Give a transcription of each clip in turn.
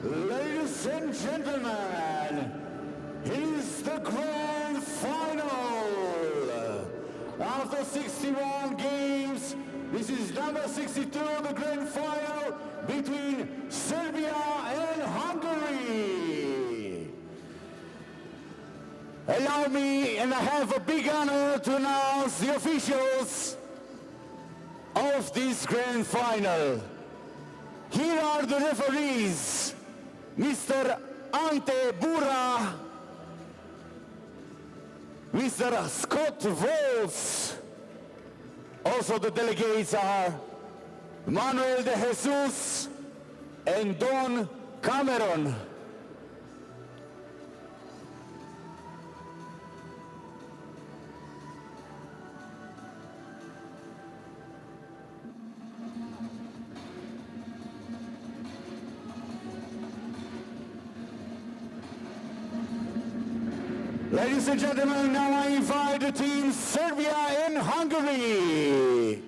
Ladies and gentlemen, here's the grand final. After 61 games, this is number 62, the grand final between Serbia and Hungary. Allow me, and I have a big honor to announce the officials of this grand final. Here are the referees, Mr. Ante Bura, Mr. Scott Wolfs. Also the delegates are Manuel de Jesus and Don Cameron. Ladies and gentlemen, now I invite the team Serbia and Hungary.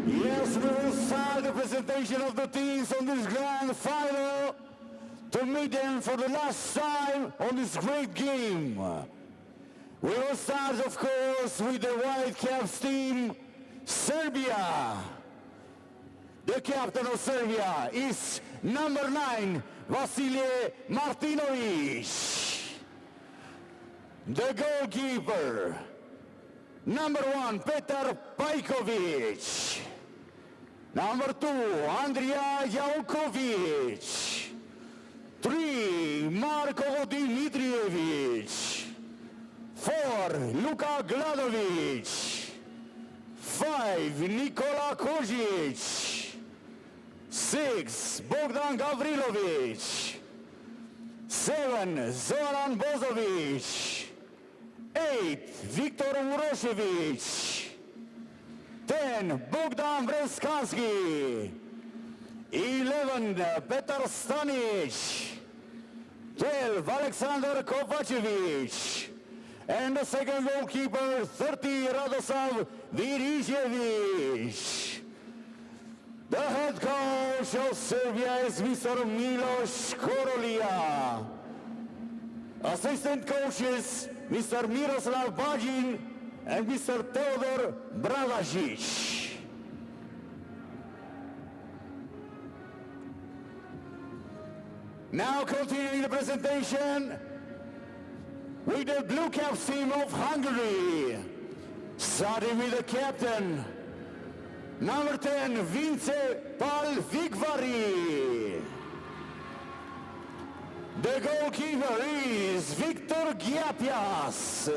Yes, we will start the presentation of the teams on this grand final to meet them for the last time on this great game. We will start, of course, with the White Caps team, Serbia. The captain of Serbia is number 9, Vasilije Martinovic. The goalkeeper, number 1, Petar Pajkovic. Number 2, Andrija Jaukovic. 3, Marko Dimitrijevic. 4, Luka Gladovic. 5, Nikola Kožić. 6, Bogdan Gavrilovic. 7, Zoran Bozovic. 8, Viktor Urošević. 10, Bogdan Vreskansky. 11, Petar Stanic. 12, Aleksandar Kovačević. And the second goalkeeper, 30, Radoslav Virijevic. The head coach of Serbia is Mr. Miloš Korolia. Assistant coaches, Mr. Miroslav Bajin and Mr. Teodor Bravažić. Now continuing the presentation with the Blue Caps team of Hungary. Starting with the captain, number 10, Vince Palvikvari. The goalkeeper is Viktor Giapias.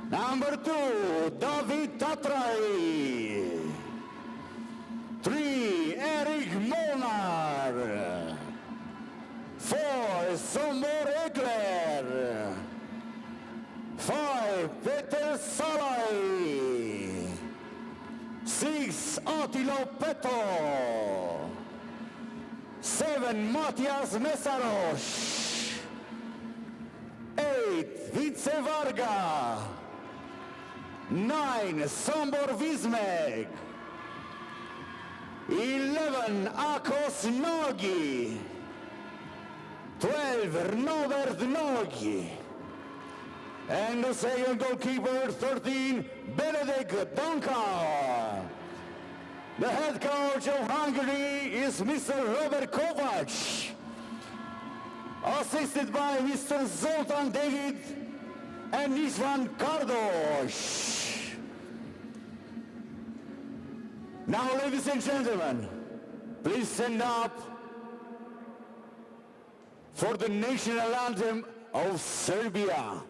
Number 2, David Tatrai. 3, Erik Molnar. 4, Sombor Ekler. 5, Peter Salai. 6, Attilo Peto. 7, Matias Mesaros. 8, Vice Varga. 9, Sombor Vismek. 11, Akos Nogi. 12, Robert Nogi. And the second goalkeeper, 13, Benedict Donka. The head coach of Hungary is Mr. Robert Kovac, assisted by Mr. Zoltan David and Istvan Kardos. Now, ladies and gentlemen, please stand up for the national anthem of Serbia.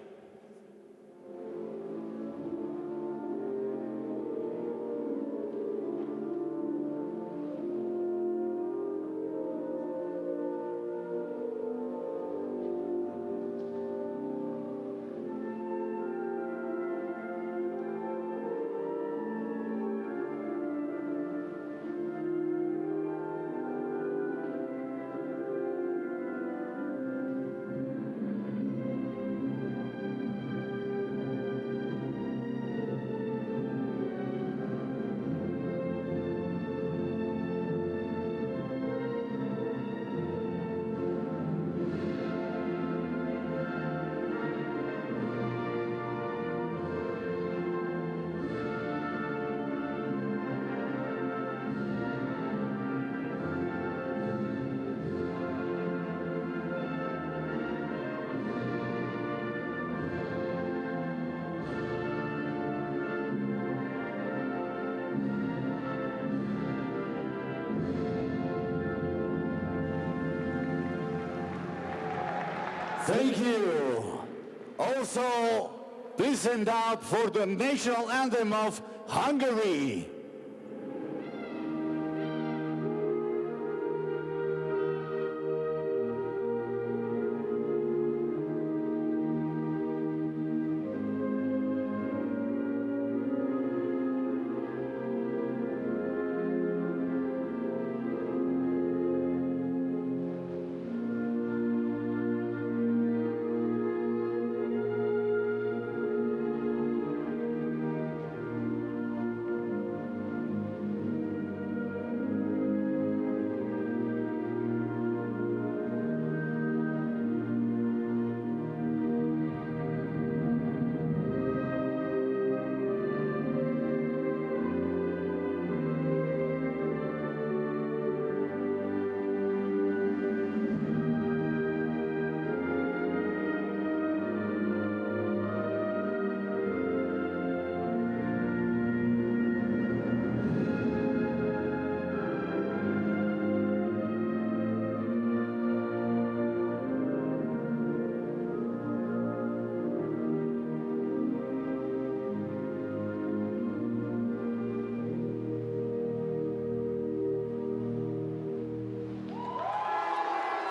Thank you. Also, please stand up for the national anthem of Hungary.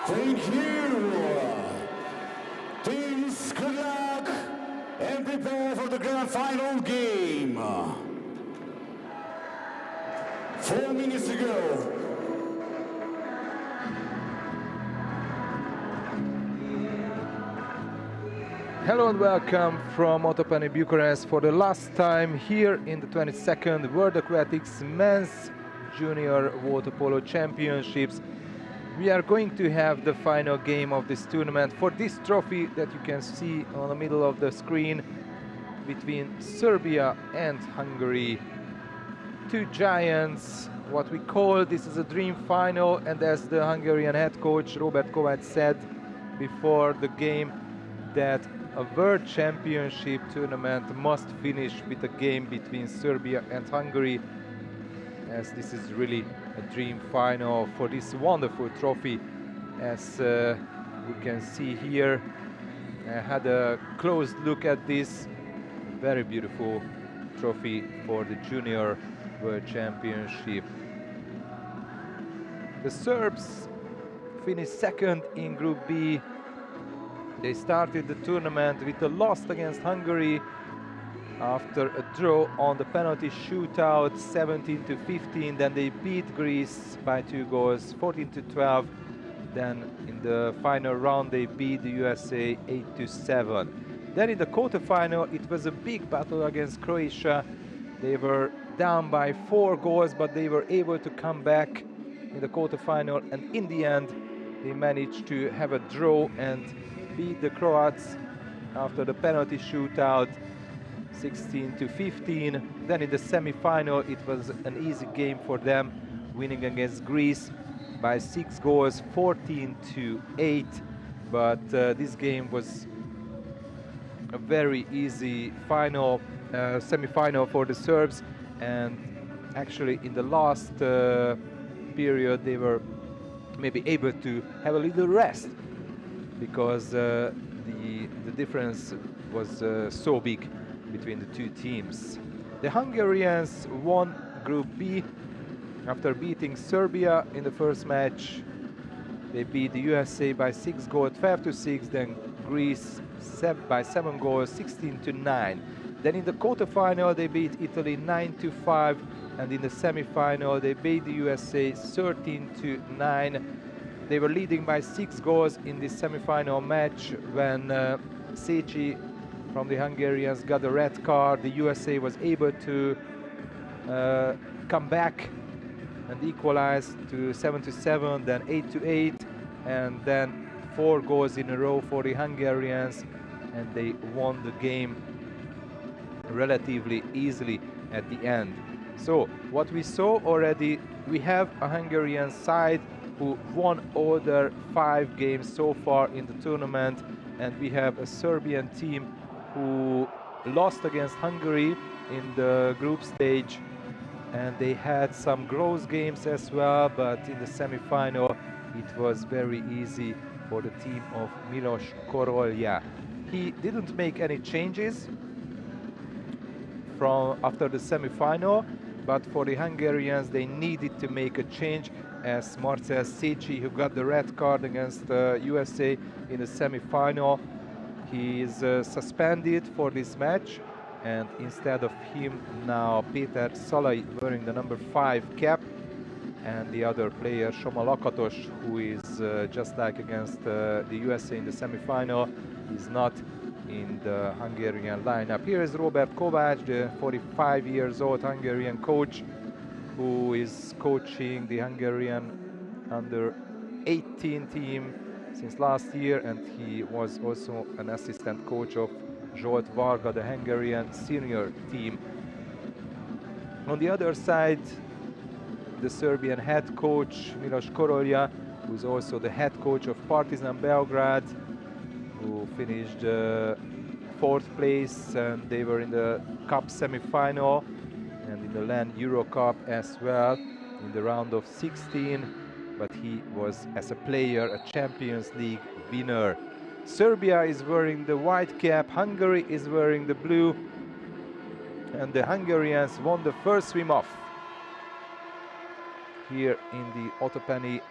Thank you. Teams, good luck and prepare for the grand final game. 4 minutes to go. Hello and welcome from Otopeni, Bucharest for the last time here in the 22nd World Aquatics Men's Junior Water Polo Championships. We are going to have the final game of this tournament for this trophy that you can see on the middle of the screen between Serbia and Hungary. Two giants, what we call this is a dream final, and as the Hungarian head coach Robert Kovac said before the game, that a World Championship tournament must finish with a game between Serbia and Hungary, as this is really a dream final for this wonderful trophy. As we can see here, I had a close look at this very beautiful trophy for the Junior World Championship. The Serbs finished second in Group B. They started the tournament with a loss against Hungary after a draw on the penalty shootout 17-15. Then they beat Greece by 2 goals, 14-12. Then in the final round they beat the USA 8-7. Then in the quarterfinal it was a big battle against Croatia. They were down by 4 goals, but they were able to come back in the quarterfinal, and in the end they managed to have a draw and beat the Croats after the penalty shootout. 16-15. Then in the semi-final, it was an easy game for them, winning against Greece by 6 goals, 14-8. But this game was a very easy semi-final for the Serbs, and actually in the last period they were maybe able to have a little rest, because the difference was so big between the two teams. The Hungarians won Group B after beating Serbia in the first match. They beat the USA by 6 goals, 12-6, then Greece by 7 goals, 16-9. Then in the quarterfinal they beat Italy 9-5, and in the semi-final they beat the USA 13-9. They were leading by 6 goals in this semi-final match when Szécsi from the Hungarians got a red card. The USA was able to come back and equalize to 7-7, then 8-8, and then 4 goals in a row for the Hungarians, and they won the game relatively easily at the end. So what we saw already, we have a Hungarian side who won all their 5 games so far in the tournament, and we have a Serbian team who lost against Hungary in the group stage, and they had some close games as well, but in the semi-final it was very easy for the team of Milos Korolya. He didn't make any changes from after the semi-final, but for the Hungarians they needed to make a change, as Marcel Szécsi, who got the red card against USA in the semi-final, he is suspended for this match, and instead of him now Péter Szalai wearing the number 5 cap, and the other player Soma Lakatos, who is just like against the USA in the semi-final, is not in the Hungarian lineup. Here is Robert Kovács, the 45 years old Hungarian coach, who is coaching the Hungarian under 18 team since last year, and he was also an assistant coach of Zsolt Varga, the Hungarian senior team. On the other side, the Serbian head coach Milos Korolya, who is also the head coach of Partizan Belgrade, who finished 4th place, and they were in the Cup semi-final and in the LAN Euro Cup as well in the round of 16, but he was, as a player, a Champions League winner. Serbia is wearing the white cap, Hungary is wearing the blue, and the Hungarians won the first swim-off here in the Otopeni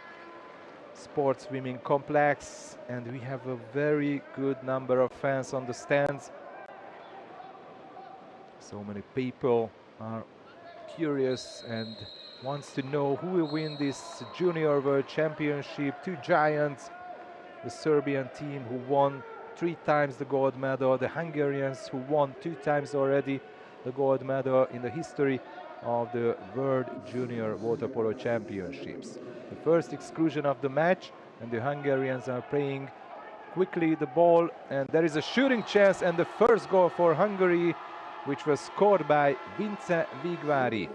Sports Swimming Complex, and we have a very good number of fans on the stands. So many people are curious and wants to know who will win this Junior World Championship. 2 giants, the Serbian team who won 3 times the gold medal, the Hungarians who won 2 times already the gold medal in the history of the World Junior Water Polo Championships. The first exclusion of the match, and the Hungarians are playing quickly the ball, and there is a shooting chance, and the first goal for Hungary, which was scored by Vince Vigvári,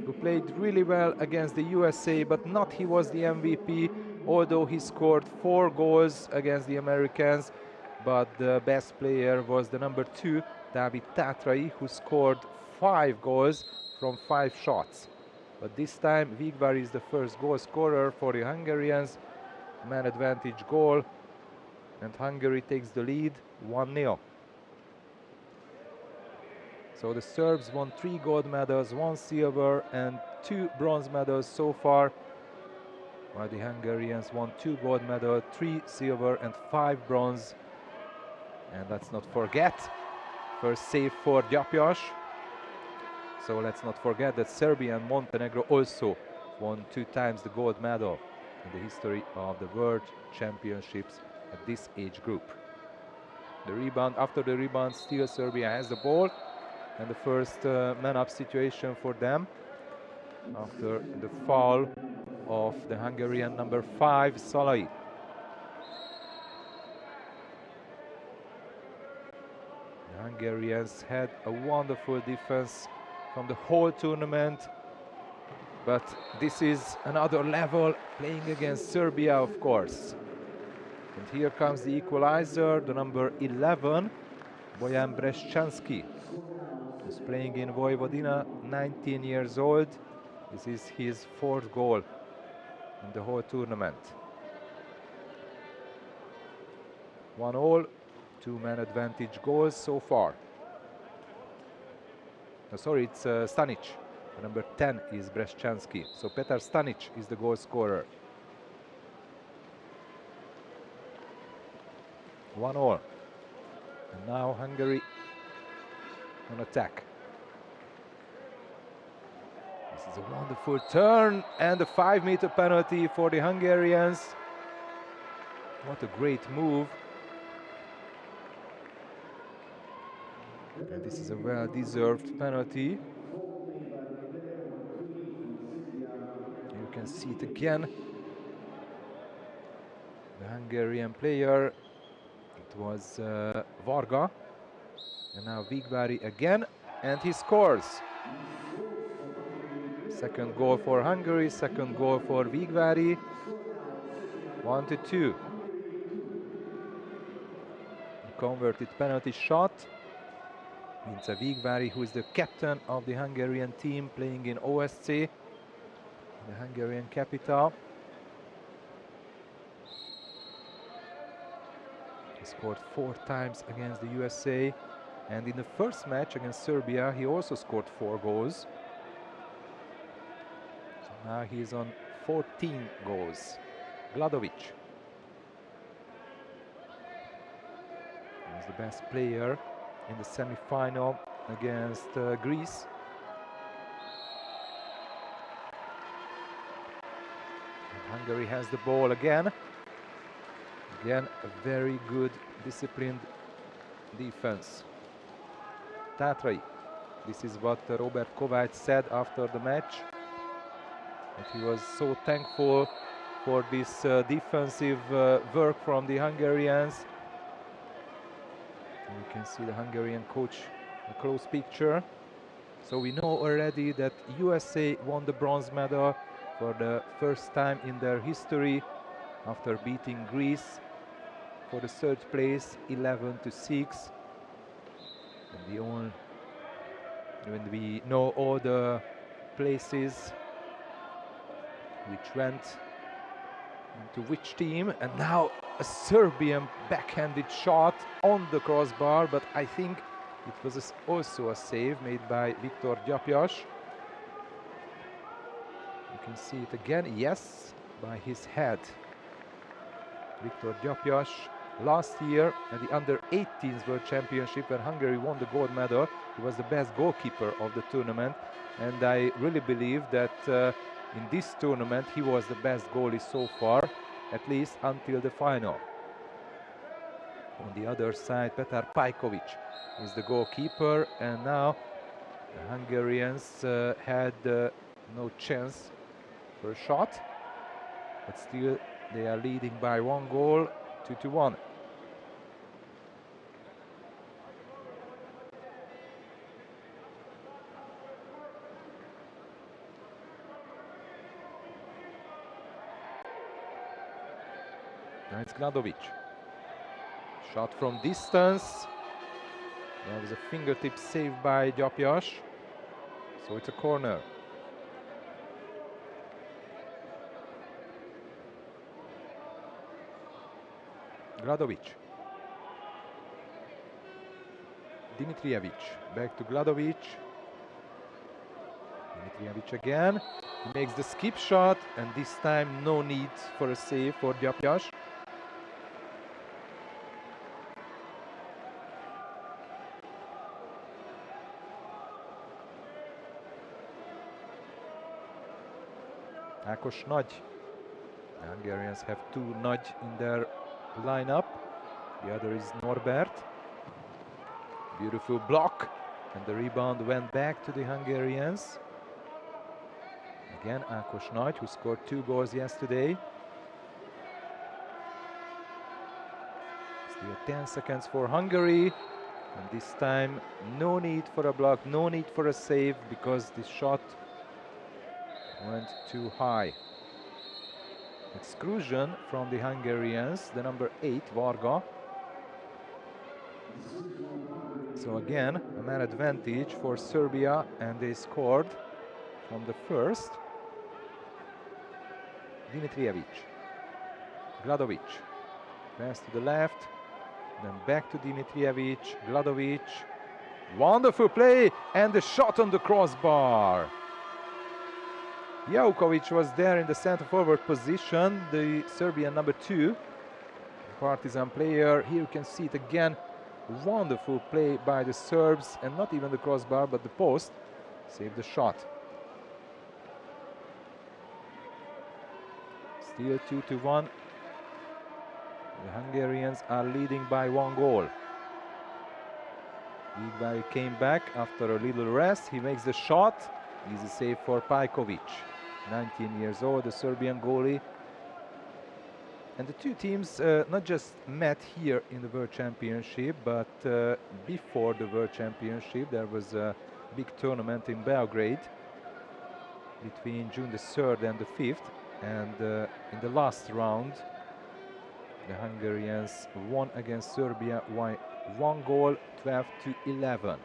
who played really well against the USA, but not he was the MVP, although he scored 4 goals against the Americans. But the best player was the number 2, Dávid Tátrai, who scored 5 goals from 5 shots. But this time Vigvári is the first goal scorer for the Hungarians. Man advantage goal, and Hungary takes the lead 1-0. So the Serbs won 3 gold medals, 1 silver and 2 bronze medals so far, while the Hungarians won 2 gold medals, 3 silver and 5 bronze. And let's not forget, first save for Gyapjas. So let's not forget that Serbia and Montenegro also won 2 times the gold medal in the history of the World Championships at this age group. The rebound, after the rebound, still Serbia has the ball, and the first man-up situation for them after the foul of the Hungarian number 5, Szalai. Hungarians had a wonderful defense from the whole tournament, but this is another level, playing against Serbia, of course. And here comes the equalizer, the number 11, Bojan Breščanski, who's playing in Vojvodina, 19 years old. This is his 4th goal in the whole tournament. 1-1, 2-man advantage goals so far. No, sorry, it's Stanic. Number 10 is Breščanski. So Petar Stanic is the goal scorer. 1-1. And now Hungary on attack. This is a wonderful turn and a 5-meter penalty for the Hungarians. What a great move. And this is a well-deserved penalty. You can see it again. The Hungarian player, it was Varga. And now Vigvári again, and he scores. Second goal for Hungary, second goal for Vigvári. 1-2. Converted penalty shot. Vince Vigvári, who is the captain of the Hungarian team, playing in OSC, the Hungarian capital. He scored 4 times against the USA, and in the first match against Serbia he also scored 4 goals. So now he is on 14 goals. Gladovic was the best player in the semi-final against Greece. And Hungary has the ball again. Again, a very good, disciplined defense. Tatrai. This is what Robert Kovács said after the match. That he was so thankful for this defensive work from the Hungarians. And you can see the Hungarian coach, a close picture. So we know already that USA won the bronze medal for the first time in their history after beating Greece for the 3rd place, 11-6. And when we know all the places which went into which team, and now a Serbian backhanded shot on the crossbar, but I think it was also a save made by Viktor Gyapjas. You can see it again, yes, by his head. Viktor Gyapjas, last year at the under-18s World Championship, when Hungary won the gold medal, he was the best goalkeeper of the tournament, and I really believe that in this tournament he was the best goalie so far, at least until the final. On the other side, Petar Pajkovic is the goalkeeper, and now the Hungarians had no chance for a shot, but still they are leading by 1 goal, 2-1. Now it's Gladovic. Shot from distance. There was a fingertip save by Gyapjas. So it's a corner. Gladovic. Dimitrijevic. Back to Gladovic. Dimitrijevic again. He makes the skip shot, and this time no need for a save for Gyapjas. Ákos Nagy. The Hungarians have 2 Nagy in their lineup. The other is Norbert. Beautiful block, and the rebound went back to the Hungarians. Again, Ákos Nagy, who scored 2 goals yesterday. Still 10 seconds for Hungary. And this time, no need for a block, no need for a save, because this shot went too high. Exclusion from the Hungarians, the number 8, Varga. So again, a man advantage for Serbia, and they scored from the first. Dimitrijevic, Gladovic, pass to the left, then back to Dimitrijevic, Gladovic. Wonderful play, and the shot on the crossbar. Jaukovic was there in the center forward position, the Serbian number 2, Partizan player. Here you can see it again. Wonderful play by the Serbs, and not even the crossbar but the post saved the shot. Still 2-1. The Hungarians are leading by 1 goal. Vigvari came back after a little rest. He makes the shot. Easy save for Pajkovic, 19 years old, the Serbian goalie. And the two teams not just met here in the World Championship, but before the World Championship there was a big tournament in Belgrade between June the 3rd and the 5th. And in the last round, the Hungarians won against Serbia by 1 goal, 12-11.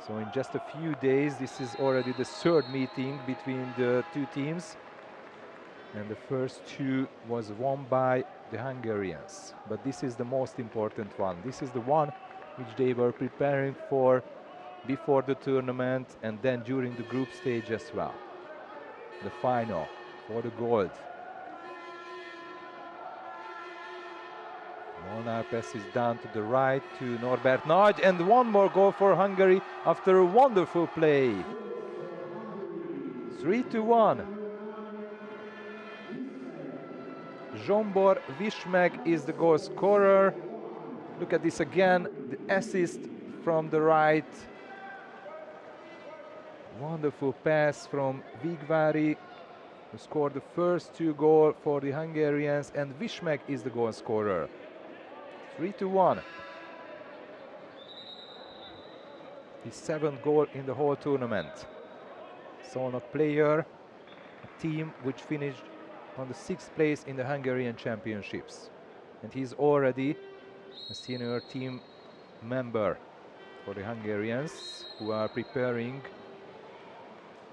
So in just a few days, this is already the 3rd meeting between the two teams. And the first 2 was won by the Hungarians. But this is the most important one. This is the one which they were preparing for before the tournament and then during the group stage as well. The final for the gold. Molnár passes down to the right to Norbert Nagy, and 1 more goal for Hungary after a wonderful play. 3-1. Zsombor Vismeg is the goal scorer. Look at this again, the assist from the right. Wonderful pass from Vigvari, who scored the first 2 goals for the Hungarians, and Vismeg is the goal scorer. 3-1. His 7th goal in the whole tournament. Szolnok player, a team which finished on the 6th place in the Hungarian Championships. And he's already a senior team member for the Hungarians, who are preparing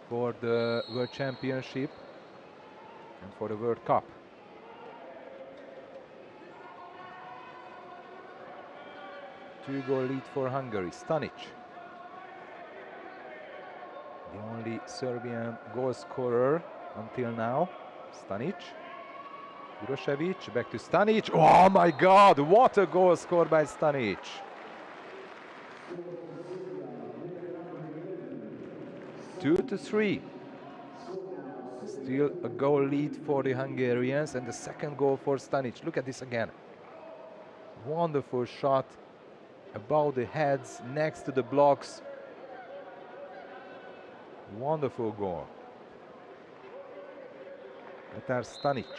for the World Championship and for the World Cup. Two-goal lead for Hungary. Stanic, the only Serbian goal scorer until now. Stanic, Urošević, back to Stanic. Oh my God, what a goal scored by Stanic. Two to 3. Still a goal lead for the Hungarians, and the 2nd goal for Stanic. Look at this again. Wonderful shot above the heads, next to the blocks. Wonderful goal. Petar Stanic.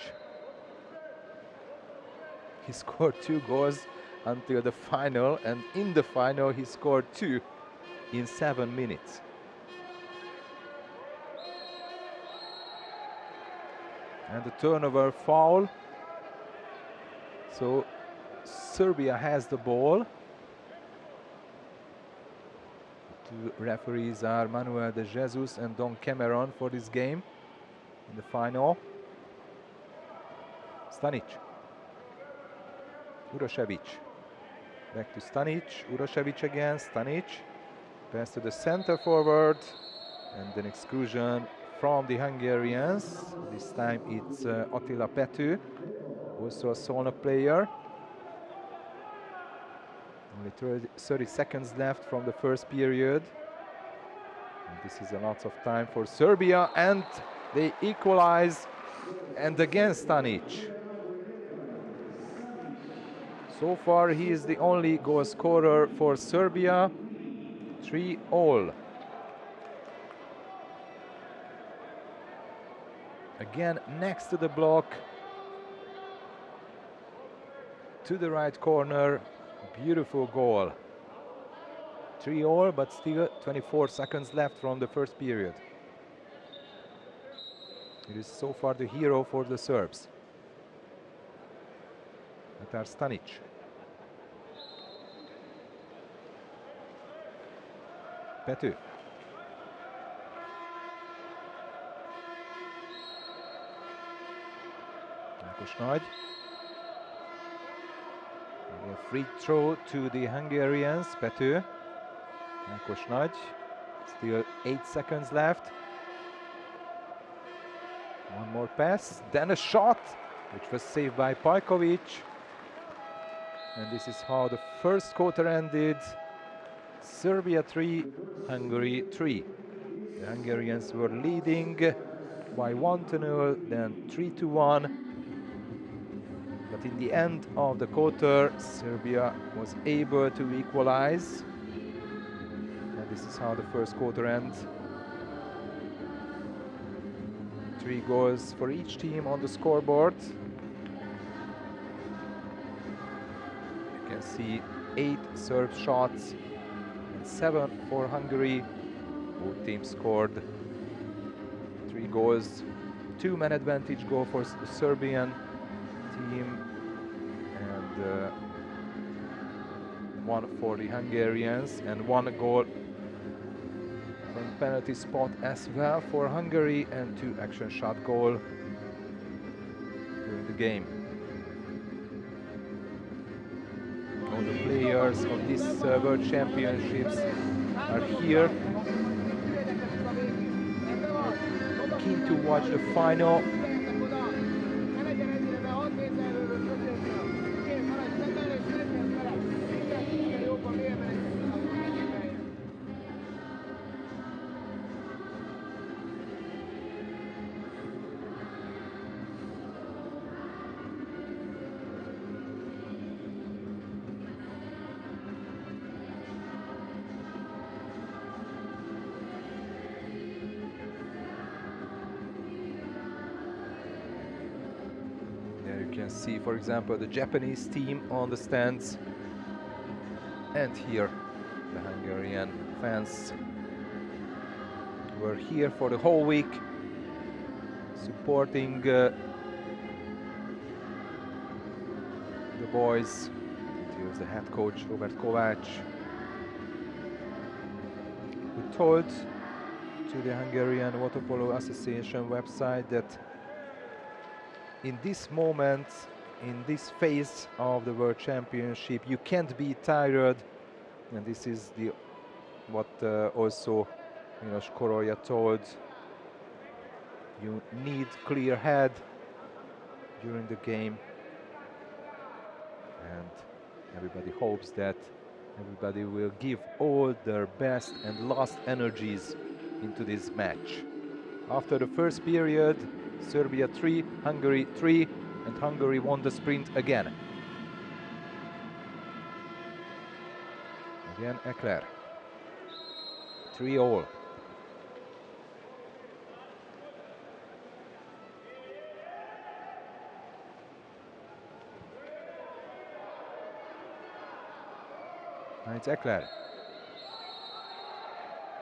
He scored 2 goals until the final, and in the final he scored 2 in 7 minutes. And the turnover foul. So Serbia has the ball. The 2 referees are Manuel de Jesus and Don Cameron for this game in the final. Stanic, Urošević, back to Stanic, Urošević again, Stanic, pass to the center forward, and an exclusion from the Hungarians. This time it's Attila Pető, also a Szolnok player. Only 30 seconds left from the first period. And this is a lot of time for Serbia, and they equalize, and again Stanic. So far he is the only goal scorer for Serbia. 3-all. Again next to the block, to the right corner. Beautiful goal. 3-3, but still 24 seconds left from the first period. It is so far the hero for the Serbs. Petar Stanic. Pető. Ákos Nagy. A free throw to the Hungarians. Pető. Ákos Nagy. Still 8 seconds left. One more pass, then a shot, which was saved by Pajkovic. And this is how the first quarter ended. Serbia 3, Hungary 3. The Hungarians were leading by 1-0, then 3-1. But in the end of the quarter, Serbia was able to equalize. And this is how the first quarter ends. 3 goals for each team on the scoreboard. You can see 8 Serb shots and 7 for Hungary. Both teams scored 3 goals. 2 man advantage goal for the Serbian team and 1 for the Hungarians, and 1 goal from penalty spot as well for Hungary, and 2 action shot goal during the game. All the players of this World Championships are here, keen to watch the final. You can see, for example, the Japanese team on the stands, and here the Hungarian fans were here for the whole week supporting the boys. Here's the head coach Robert Kovács, who told to the Hungarian Water Polo Association website that in this moment, in this phase of the World Championship, you can't be tired, and this is what also Milos Korolya told. You need clear head during the game, and everybody hopes that everybody will give all their best and last energies into this match. After the first period, Serbia 3, Hungary 3, and Hungary won the sprint again. Again, Ekler. 3-3. And it's Ekler.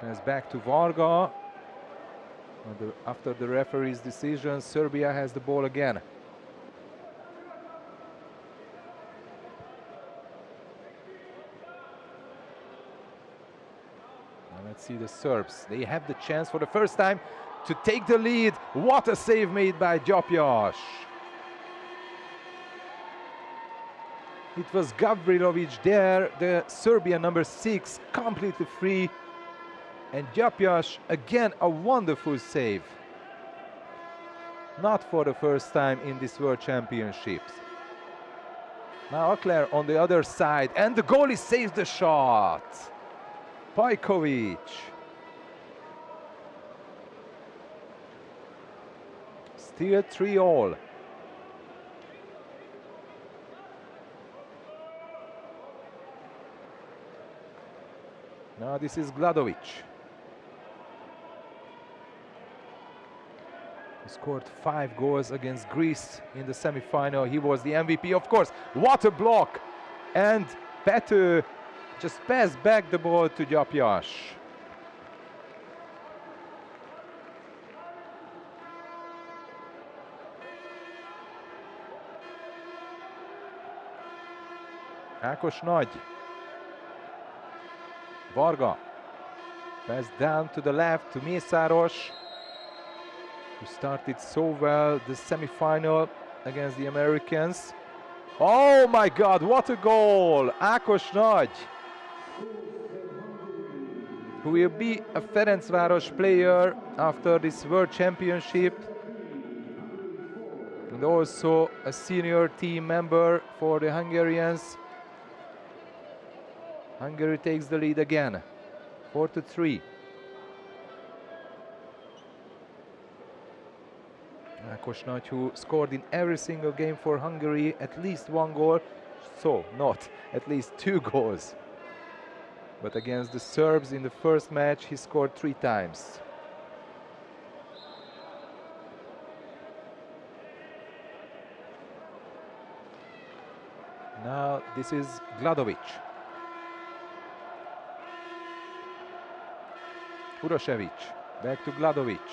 Pass back to Varga. After the referee's decision, Serbia has the ball again. Now let's see the Serbs. They have the chance for the first time to take the lead. What a save made by Gyapjas. It was Gavrilovic there, the Serbian number 6, completely free. And Gyapjas, again, a wonderful save. Not for the first time in this World Championships. Now Ekler on the other side, and the goalie saves the shot. Pajkovic. Still 3-3. Now this is Gladovic. He scored 5 goals against Greece in the semi-final. He was the MVP, of course. What a block! And Pető just pass back the ball to Gyapjas. Ákos Nagy. Varga. Pass down to the left to Mészáros, who started so well the semi-final against the Americans. Oh my God, what a goal! Ákos Nagy, who will be a Ferencváros player after this World Championship, and also a senior team member for the Hungarians. Hungary takes the lead again, 4-3. Ákos Nagy, who scored in every single game for Hungary at least one goal, so not at least 2 goals. But against the Serbs in the first match, he scored 3 times. Now this is Gladovic. Urošević, back to Gladovic.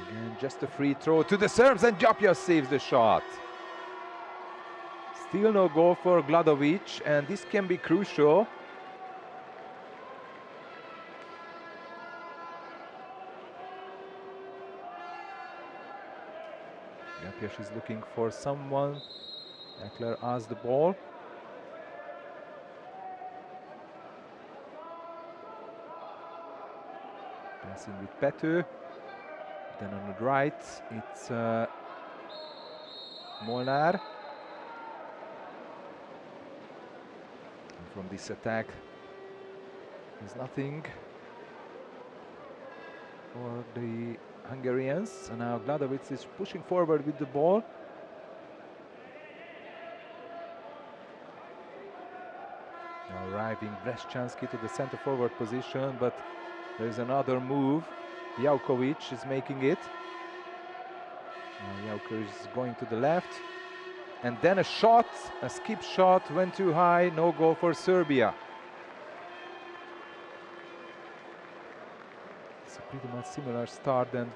Again, just a free throw to the Serbs, and Gyapjas saves the shot. Still no goal for Gladovic, and this can be crucial. Gyapjas is looking for someone. Ekler has the ball. Passing with Pető. Then on the right, it's Molnár. And from this attack, there's nothing for the Hungarians. And now Gladovic is pushing forward with the ball. Now arriving Breszczanski to the center forward position, but there's another move. Jaukovic is making it. Jaukovic is going to the left. And then a shot, a skip shot, went too high, no goal for Serbia. It's a pretty much similar start than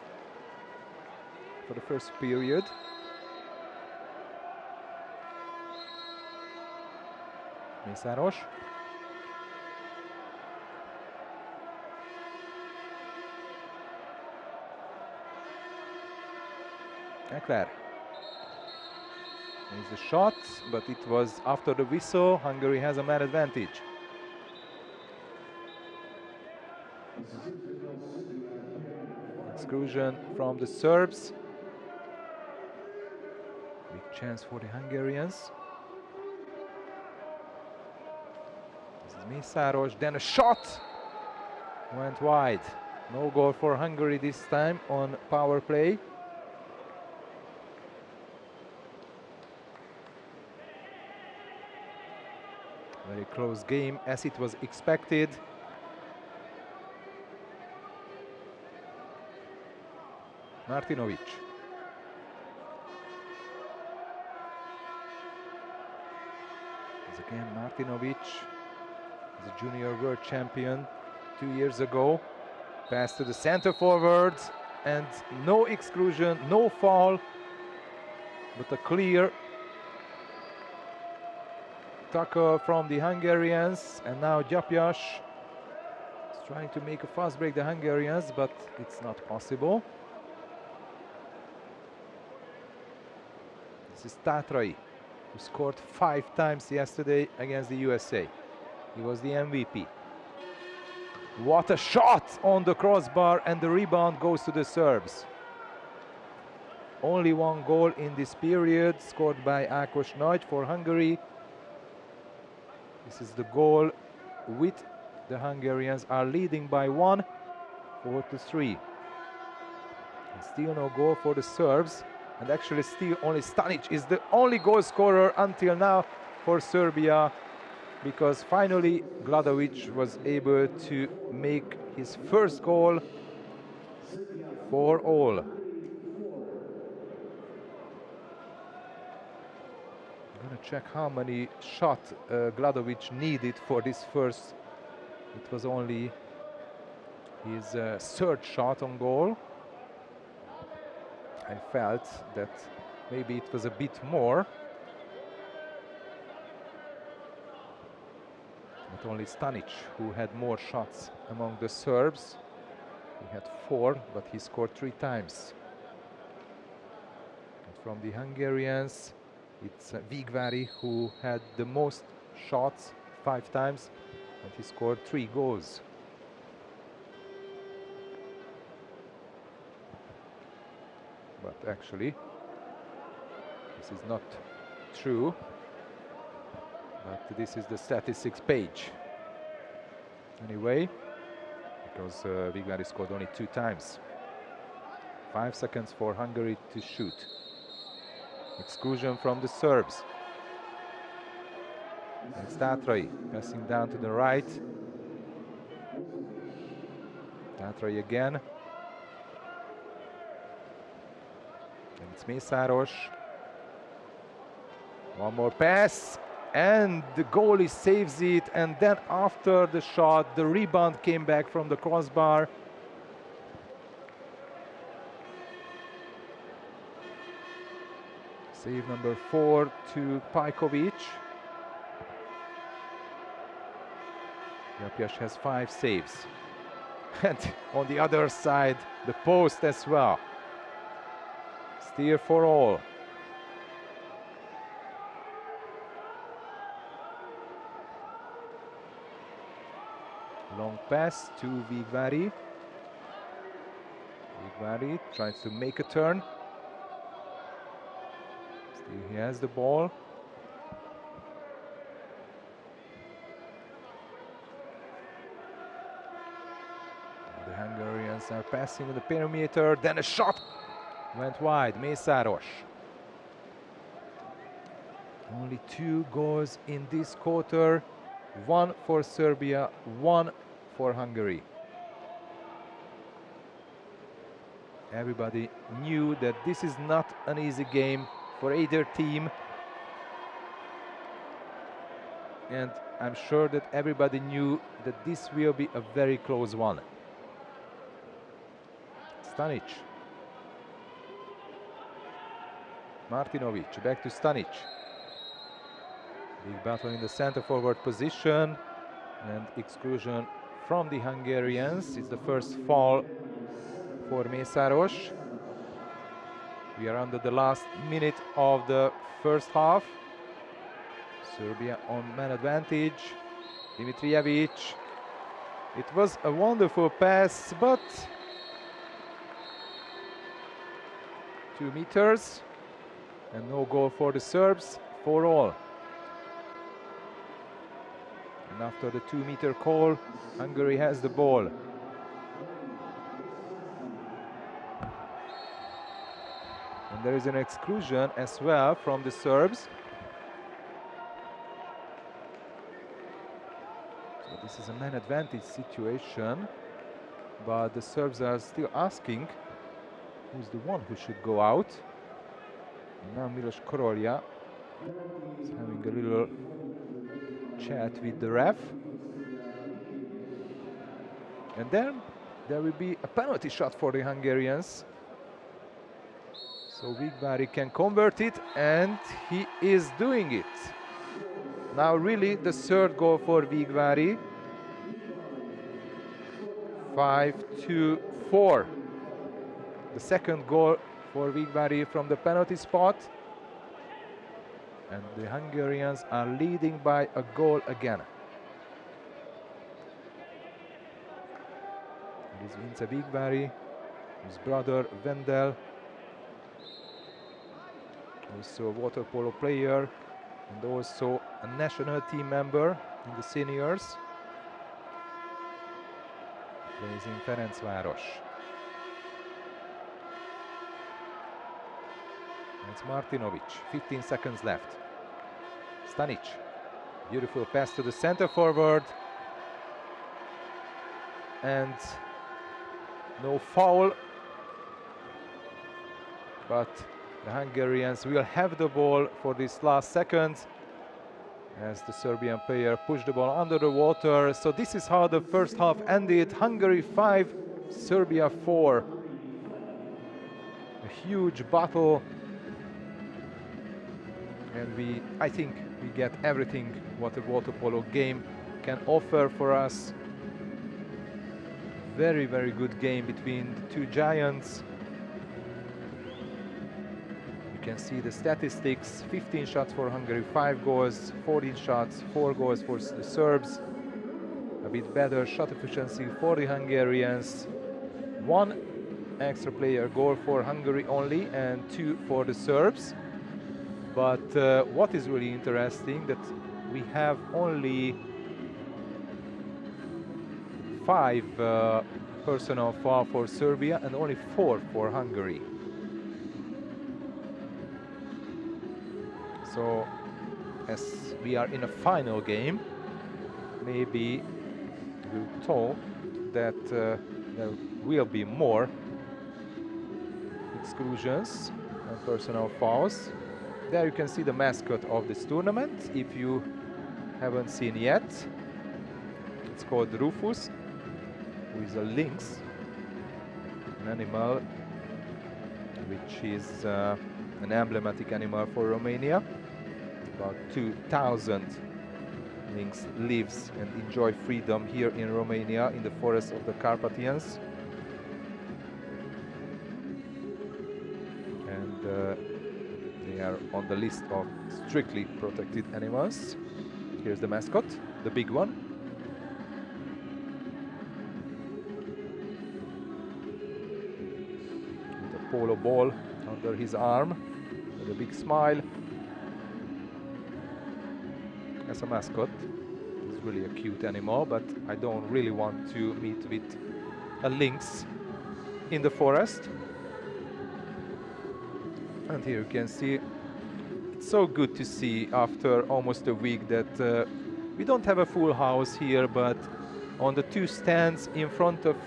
for the first period. Mészáros. Ekler. There's a shot, but it was after the whistle. Hungary has a man advantage. Exclusion from the Serbs. Big chance for the Hungarians. This is Mészáros, then a shot! Went wide. No goal for Hungary this time on power play. Very close game, as it was expected. Martinovic. Again, Martinovic is a junior world champion 2 years ago. Pass to the center forward, and no exclusion, no foul, but a clear tackle from the Hungarians. And now Gyapjas is trying to make a fast break the Hungarians, but it's not possible. This is Tatrai, who scored 5 times yesterday against the USA. He was the MVP. What a shot on the crossbar, and the rebound goes to the Serbs. Only 1 goal in this period, scored by Ákos Nagy for Hungary. This is the goal with the Hungarians are leading by 1, 4-3. And still no goal for the Serbs. And actually still only Stanic is the only goal scorer until now for Serbia, because finally Gladovic was able to make his first goal for all. I'm gonna check how many shots Gladovic needed for this first. It was only his third shot on goal. I felt that maybe it was a bit more. But only Stanic, who had more shots among the Serbs. He had 4, but he scored 3 times. And from the Hungarians, it's Vigvári who had the most shots, 5 times, and he scored 3 goals. But actually, this is not true. But this is the statistics page. Anyway, because Vigvári scored only 2 times. 5 seconds for Hungary to shoot. Exclusion from the Serbs. It's Tatrai passing down to the right. Tatrai again. And it's Mészáros. One more pass. And the goalie saves it. And then after the shot, the rebound came back from the crossbar. Save number 4 to Pajkovic. Japias has 5 saves. And on the other side, the post as well. Steer for all. Long pass to Vigvári. Vigvári tries to make a turn. Still he has the ball. The Hungarians are passing in the perimeter. Then a shot went wide. Mészáros. Only 2 goals in this quarter. 1 for Serbia, 1 for Hungary. Everybody knew that this is not an easy game for either team. And I'm sure that everybody knew that this will be a very close one. Stanic. Martinovic, back to Stanic. Big battle in the center forward position and exclusion from the Hungarians. It's the first foul for Mészáros. We are under the last minute of the first half. Serbia on man advantage. Dimitrijevic. It was a wonderful pass, but 2 meters and no goal for the Serbs, 4-all. And after the 2-meter call, Hungary has the ball. And there is an exclusion as well from the Serbs. So this is a man advantage situation, but the Serbs are still asking who's the one who should go out. And now Milos Korolja is having a little chat with the ref. And then there will be a penalty shot for the Hungarians. So Vigvári can convert it, and he is doing it. Now really the 3rd goal for Vigvári. 5-4. The 2nd goal for Vigvári from the penalty spot. And the Hungarians are leading by a goal again. It is Vince Vigvári, his brother Vendel, also a water polo player and also a national team member in the seniors. Plays in Ferencváros. It's Martinovic, 15 seconds left. Stanic, beautiful pass to the center forward. And no foul. But The Hungarians will have the ball for this last second as the Serbian player pushed the ball under the water. So this is how the first half ended. Hungary 5, Serbia 4. A huge battle, and I think we get everything what a water polo game can offer for us. Very, very good game between the two giants. You can see the statistics: 15 shots for Hungary, 5 goals, 14 shots, 4 goals for the Serbs. A bit better shot efficiency for the Hungarians. 1 extra player goal for Hungary only and 2 for the Serbs. But what is really interesting that we have only 5 personal foul for Serbia and only 4 for Hungary. So as we are in a final game, maybe we're told that there will be more exclusions and personal fouls. There you can see the mascot of this tournament, if you haven't seen yet. It's called Rufus, who is a lynx, an animal which is an emblematic animal for Romania. About 2,000 lynx lives and enjoy freedom here in Romania in the forests of the Carpathians. And they are on the list of strictly protected animals. Here's the mascot, the big one. With a polo ball under his arm, with a big smile. As a mascot, it's really a cute animal, but I don't really want to meet with a lynx in the forest. And here you can see, it's so good to see after almost a week that we don't have a full house here, but on the 2 stands in front of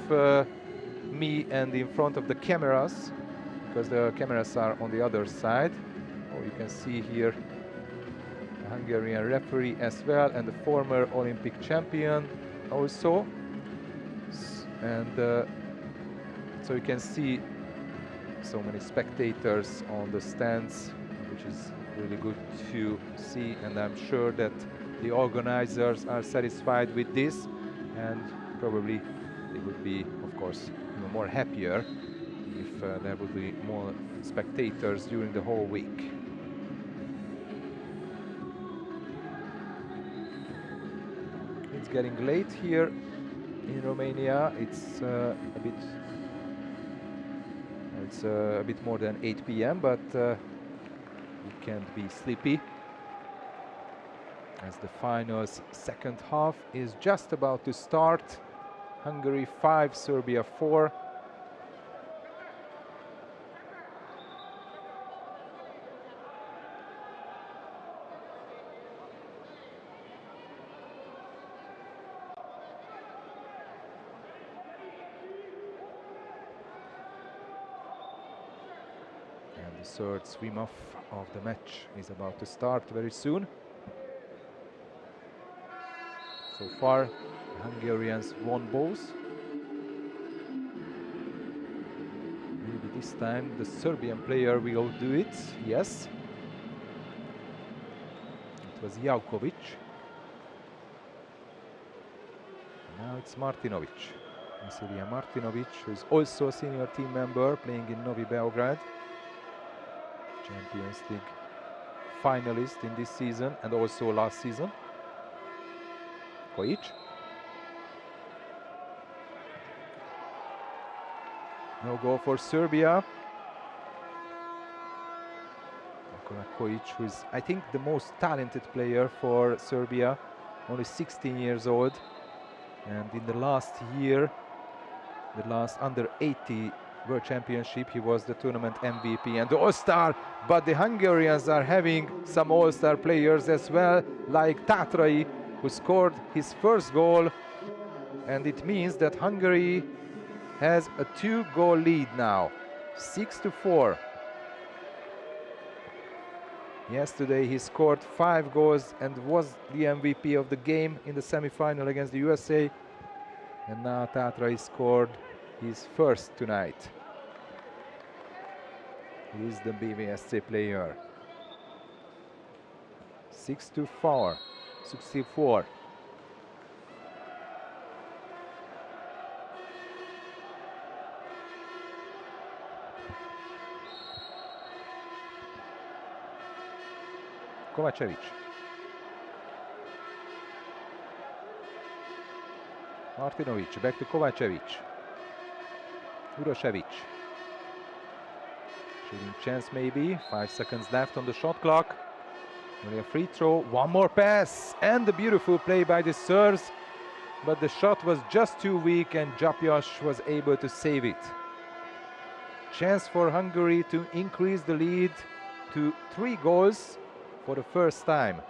me and in front of the cameras, because the cameras are on the other side. Or you can see here a Hungarian referee as well, and the former Olympic champion also. And so you can see so many spectators on the stands, which is really good to see, and I'm sure that the organizers are satisfied with this, and probably they would be, of course, even more happier if there would be more spectators during the whole week. It's getting late here in Romania. It's a bit more than 8 p.m., but you can't be sleepy, as the finals second half is just about to start. Hungary 5, Serbia 4. And the third swim-off of the match is about to start very soon. So far, the Hungarians won both. Maybe this time the Serbian player will do it. Yes. It was Jaukovic. Now it's Martinovic. Vasilija Martinovic, who is also a senior team member playing in Novi Beograd. Champions League finalist in this season and also last season. Kojic. No goal for Serbia. Kojic, who is, I think, the most talented player for Serbia, only 16 years old. And in the last year, the last under-80 World Championship, he was the tournament MVP and the All-Star. But the Hungarians are having some All-Star players as well, like Tatrai, who scored his first goal, and it means that Hungary has a 2-goal lead now, 6-4. Yesterday he scored 5 goals and was the MVP of the game in the semi-final against the USA. And now Tatrai scored his first tonight. He is the BVSC player. 6-4, 64. Kovacevic. Martinovic, back to Kovacevic. Urošević. Shooting chance maybe, 5 seconds left on the shot clock. Only a free throw, one more pass, and a beautiful play by the Serbs. But the shot was just too weak and Japjas was able to save it. Chance for Hungary to increase the lead to 3 goals for the first time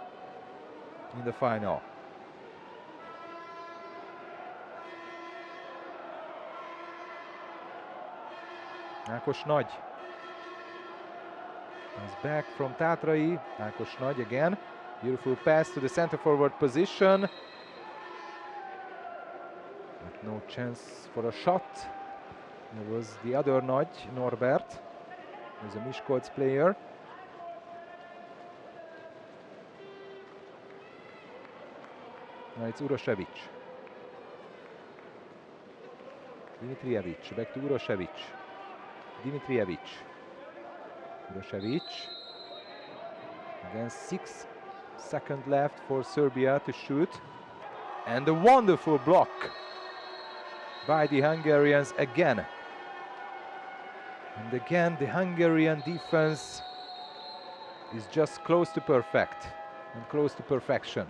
in the final. Ákos Nagy is back from Tatrai. Ákos Nagy again. Beautiful pass to the center forward position. But no chance for a shot. There was the other Nagy, Norbert, who's a Miskolc player. Now it's Urošević. Dimitrijevic, back to Urošević. Dimitrijevic. Urošević. Again, 6 seconds left for Serbia to shoot. And a wonderful block by the Hungarians again. And again, the Hungarian defense is just close to perfect and close to perfection.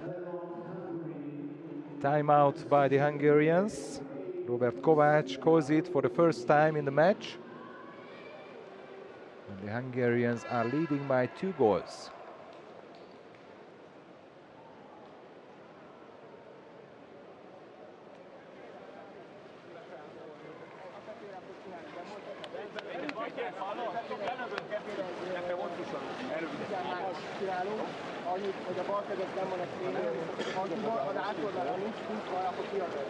Timeout by the Hungarians. Robert Kovács calls it for the first time in the match. And the Hungarians are leading by 2 goals. Annyit, hogy a bal kezet nem van egy tényleg, az átoldalra nincs kulcsva, akkor kiadod.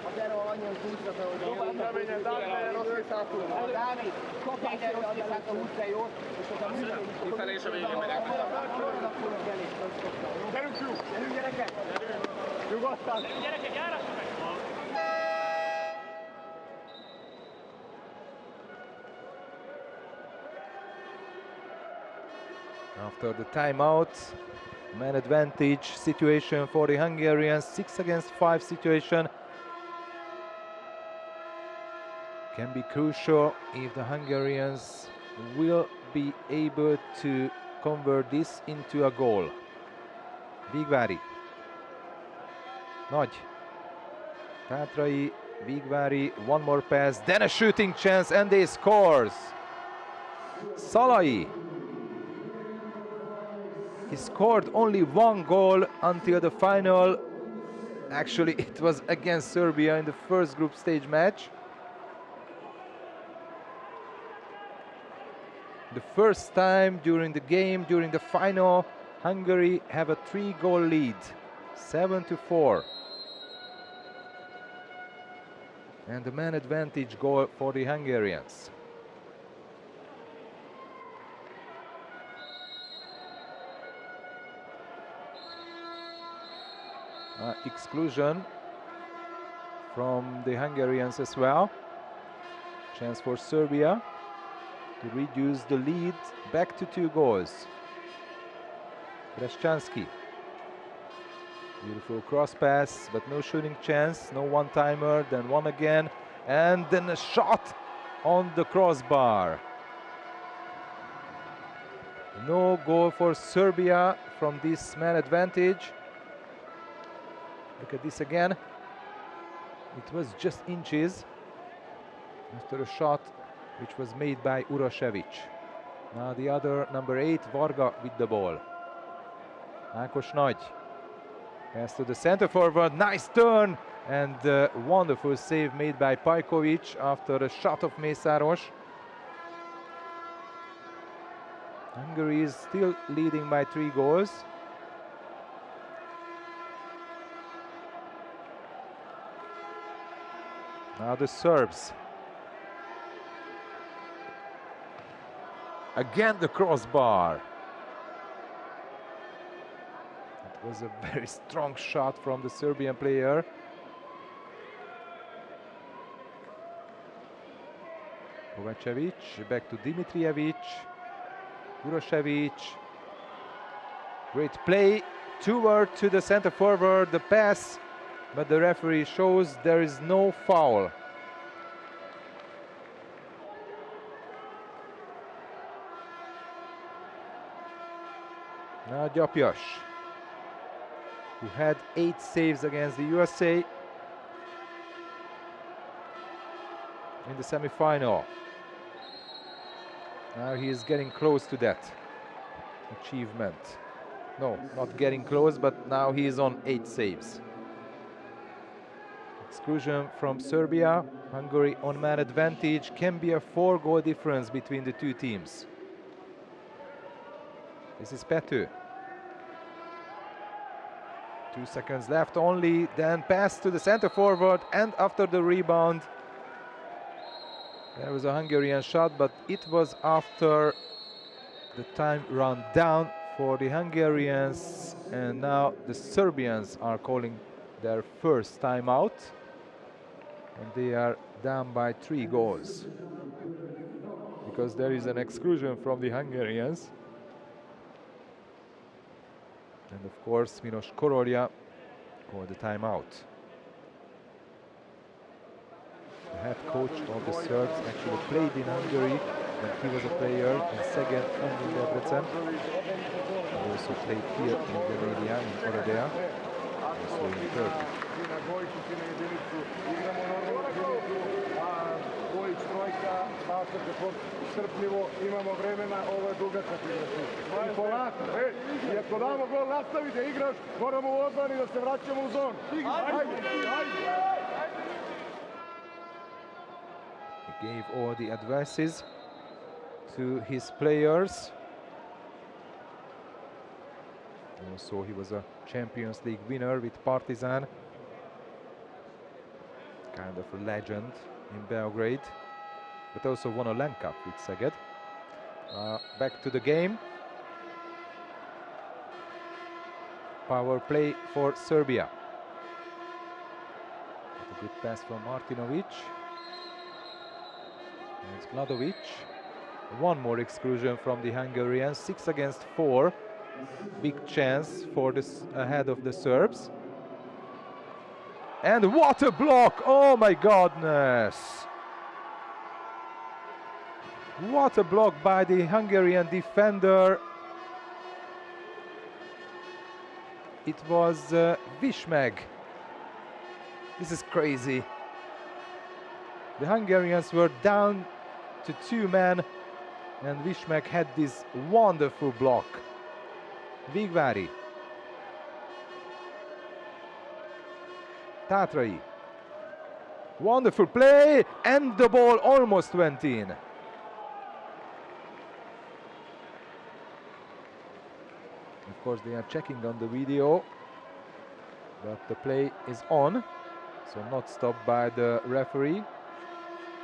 Az erre annyian kulcsra fel, hogy a reményen, Dávid, rossz kiszálltunk. Dávid, kapja egy rossz kiszálltunk, úgy kell jó, és az a működik. Kifelé is a végén megyek. Gyerünk, fiú! Gyerünk, gyerekek! Nyugodtan! Gyerekek, járassuk meg! After the timeout, man advantage situation for the Hungarians, 6 against 5 situation. Can be crucial if the Hungarians will be able to convert this into a goal. Vigvári. Nagy. Tatrai, Vigvári, one more pass, then a shooting chance and they scores. Szalai. He scored only 1 goal until the final. Actually, it was against Serbia in the first group stage match. The first time during the game, during the final, Hungary have a 3-goal lead, 7-4. And the man advantage goal for the Hungarians. Exclusion from the Hungarians as well. Chance for Serbia to reduce the lead back to 2 goals. Breszczanski. Beautiful cross pass, but no shooting chance, no one-timer, then one again, and then a shot on the crossbar. No goal for Serbia from this man advantage. Look at this again. It was just inches after a shot which was made by Urošević. Now the other, number 8, Varga with the ball. Ákos Nagy. Pass to the center forward, nice turn, and wonderful save made by Pajković after a shot of Mészáros. Hungary is still leading by 3 goals. Now the Serbs. Again the crossbar. It was a very strong shot from the Serbian player. Kovacevic, back to Dimitrijevic. Urošević. Great play toward to the center forward, the pass, but the referee shows there is no foul. Now Gyapjas, who had 8 saves against the USA in the semi-final. Now he is getting close to that achievement. No, not getting close, but now he is on 8 saves. Exclusion from Serbia. Hungary on man advantage. Can be a 4-goal difference between the two teams. This is Petu. 2 seconds left only, then pass to the center forward, and after the rebound there was a Hungarian shot, but it was after the time run down for the Hungarians, and now the Serbians are calling their first timeout, and they are down by 3 goals because there is an exclusion from the Hungarians. And of course Milos Korolya called the timeout. The head coach of the Serbs actually played in Hungary when he was a player in Szeged and in Debrecen. He also played here in Romania, in Oradea, also in Turkey. Strpljivo, imamo vremena, ovo je dugačak igrač. I polako, i ako damo gol, nastavi da igraš, moramo u odbrani da se vraćamo u zonu. He gave all the advices to his players. Also, he was a Champions League winner with Partizan. Kind of a legend in Belgrade, but also won a LAN Cup with Szeged. Back to the game. Power play for Serbia. A good pass from Martinovic. And it's Gladovic. One more exclusion from the Hungarians. 6 against 4. Big chance for this ahead of the Serbs. And what a block! Oh my goodness! What a block by the Hungarian defender. It was Vismeg. This is crazy. The Hungarians were down to 2 men, and Vismeg had this wonderful block. Vigvári. Tatrai. Wonderful play, and the ball almost went in. Of course, they are checking on the video, but the play is on, so not stopped by the referee.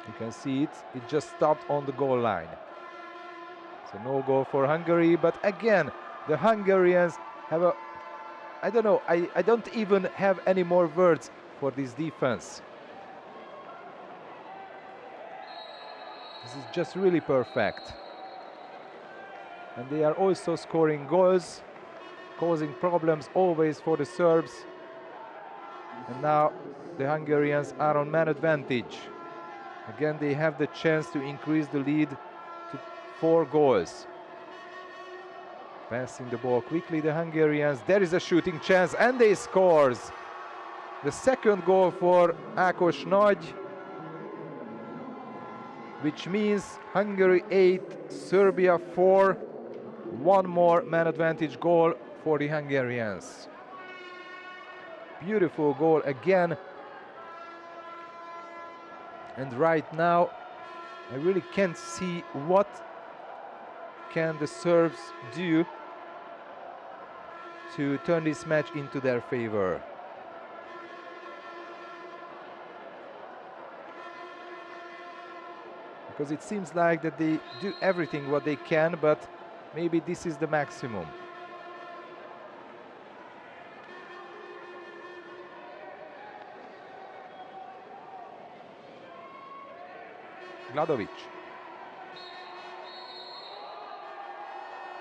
You can see it just stopped on the goal line. So no goal for Hungary, but again, the Hungarians have a, I don't know, I don't even have any more words for this defense. This is just really perfect. And they are also scoring goals, causing problems always for the Serbs. And now the Hungarians are on man advantage. Again, they have the chance to increase the lead to 4 goals. Passing the ball quickly, the Hungarians. There is a shooting chance, and they scores. The second goal for Ákos Nagy, which means Hungary 8, Serbia 4. One more man advantage goal for the Hungarians. Beautiful goal again. And right now, I really can't see what can the Serbs do to turn this match into their favor? Because it seems like that they do everything what they can, but maybe this is the maximum. Gladovic.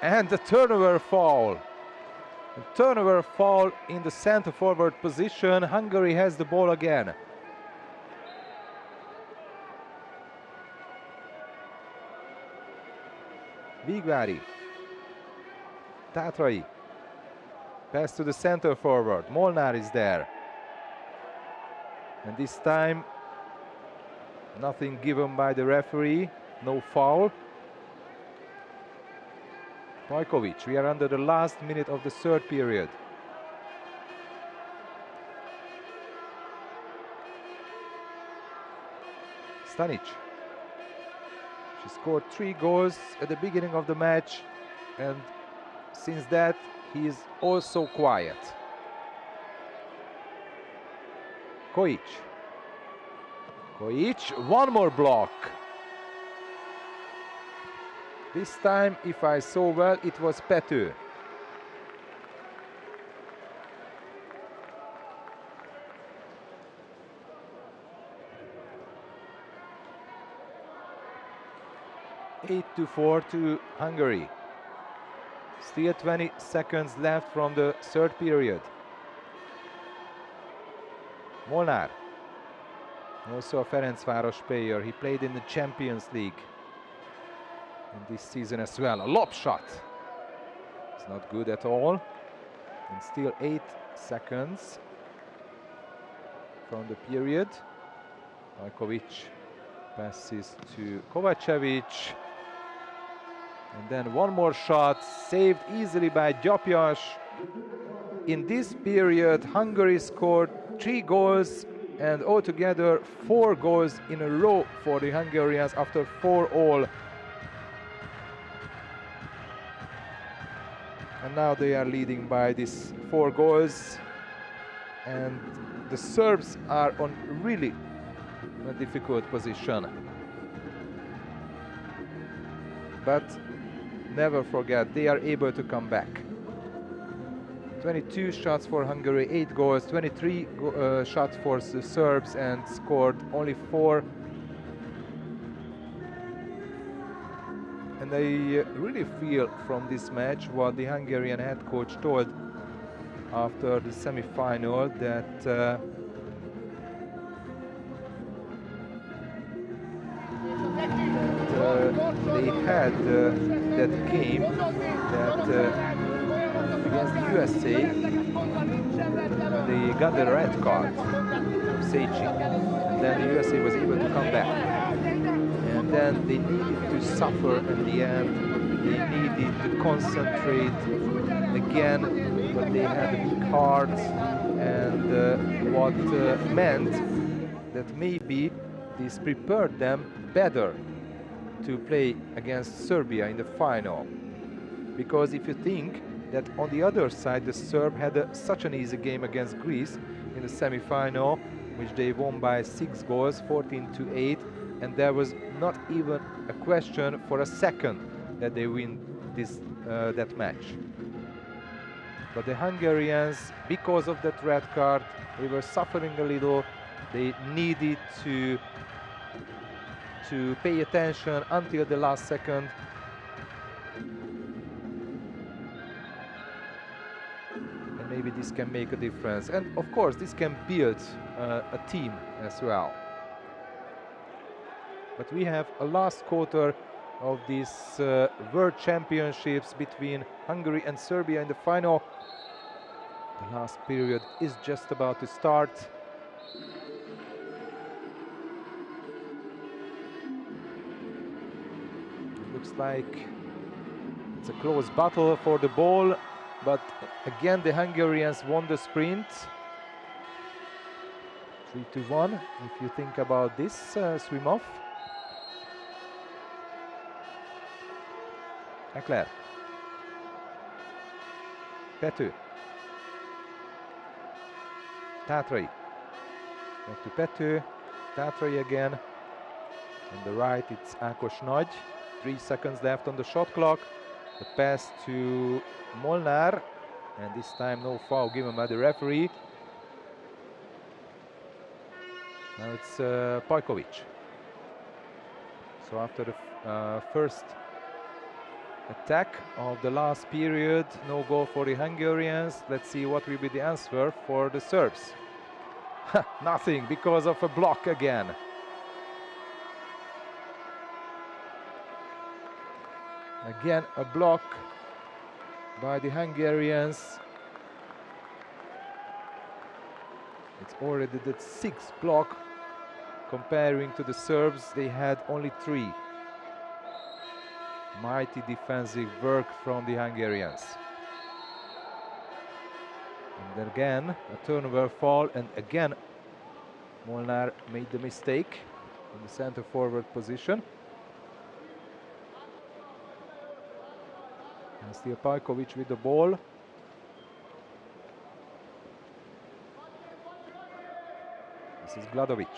And the turnover foul. The turnover foul in the center forward position. Hungary has the ball again. Vigvári. Tátrai. Pass to the center forward. Molnár is there. And this time, nothing given by the referee. No foul. Pajkovic. We are under the last minute of the third period. Stanic. She scored 3 goals at the beginning of the match, and since that he is also quiet. Kojic. Kojic, one more block. This time, if I saw well, it was Pető. Eight to 4 to Hungary. Still 20 seconds left from the third period. Molnár, also a Ferencváros player. He played in the Champions League in this season as well. A lob shot. It's not good at all. And still 8 seconds from the period. Pajkovic passes to Kovacevic. And then one more shot, saved easily by Gyapjas. In this period, Hungary scored 3 goals, and altogether 4 goals in a row for the Hungarians after 4-all. And now they are leading by these 4 goals. And the Serbs are on really a difficult position. But never forget, they are able to come back. 22 shots for Hungary, 8 goals, 23 shots for the Serbs, and scored only 4. And I really feel from this match what the Hungarian head coach told after the semi-final, that they had that game that against the USA, they got the red card from Seiji, and then the USA was able to come back, and then they needed to suffer in the end. They needed to concentrate again, but they had a big heart, and what meant that maybe this prepared them better to play against Serbia in the final. Because if you think that on the other side the Serb had such an easy game against Greece in the semi-final, which they won by 6 goals, 14-8, and there was not even a question for a second that they win this that match. But the Hungarians, because of that red card, they were suffering a little. They needed to pay attention until the last second. And maybe this can make a difference. And of course, this can build a team as well. But we have a last quarter of these World Championships between Hungary and Serbia in the final. The last period is just about to start. Looks like it's a close battle for the ball, but again the Hungarians won the sprint. 3-1 if you think about this swim off. Ekler. Pető. Tátrai. Back to Pető. Tátrai again. On the right, it's Ákos Nagy. 3 seconds left on the shot clock. The pass to Molnár. And this time no foul given by the referee. Now it's Pajkovic. So after the first attack of the last period, no goal for the Hungarians. Let's see what will be the answer for the Serbs. Nothing, because of a block again. Again a block by the Hungarians. It's already the 6th block. Comparing to the Serbs, they had only 3. Mighty defensive work from the Hungarians. And then again, a turnover fall, and again Molnár made the mistake in the center forward position. And still Pajkovic with the ball. This is Gladovic.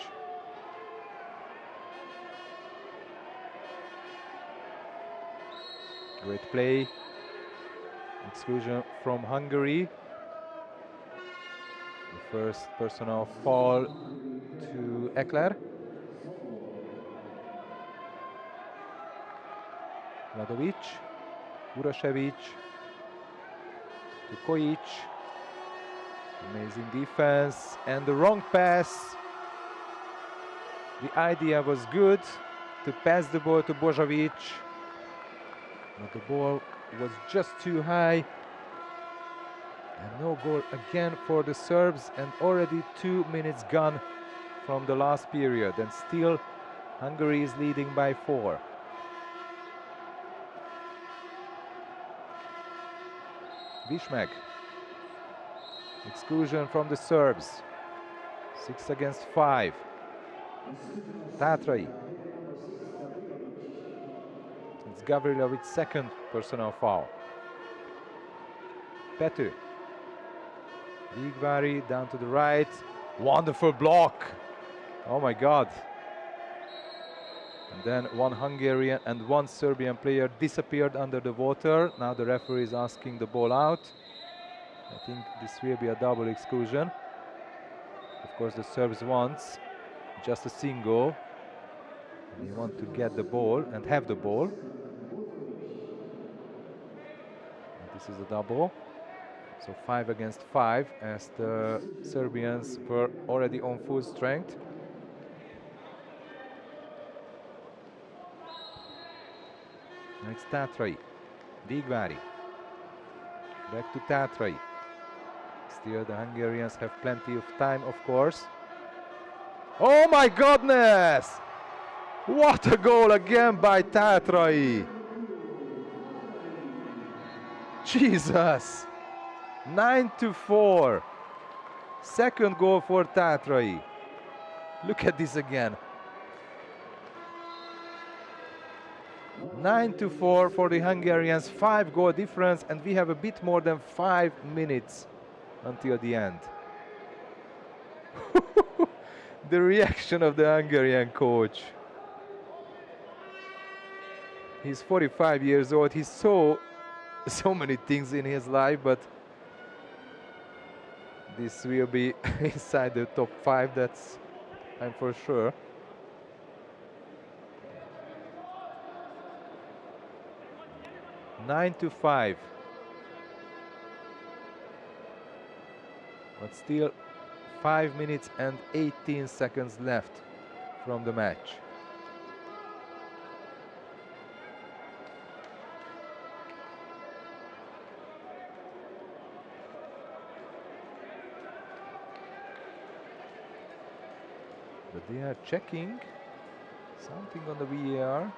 Great play. Exclusion from Hungary. The first personal foul to Ekler. Gladovic. Urašević. To Kojic. Amazing defense. And the wrong pass. The idea was good to pass the ball to Božović. But the ball was just too high. And no goal again for the Serbs, and already 2 minutes gone from the last period, and still Hungary is leading by 4. Vismeg. Exclusion from the Serbs. 6 against 5. Tátrai. It's Gavrilovic's second personal foul. Pető. Vigvári down to the right. Wonderful block. Oh my God. And then one Hungarian and one Serbian player disappeared under the water. Now the referee is asking the ball out. I think this will be a double exclusion. Of course, the Serbs want just a single. They want to get the ball and have the ball. And this is a double. So 5 against 5, as the Serbians were already on full strength. Next Tátrai. Vigvári. Back to Tátrai. Still the Hungarians have plenty of time, of course. Oh my goodness! What a goal again by Tátrai! Jesus! 9-4. Second goal for Tátrai. Look at this again. 9-4 for the Hungarians, 5-goal difference, and we have a bit more than 5 minutes until the end. The reaction of the Hungarian coach. He's 45 years old. He saw so many things in his life, but this will be inside the top 5, that's I'm for sure. Nine to 5. But still 5 minutes and 18 seconds left from the match. But they are checking something on the VAR.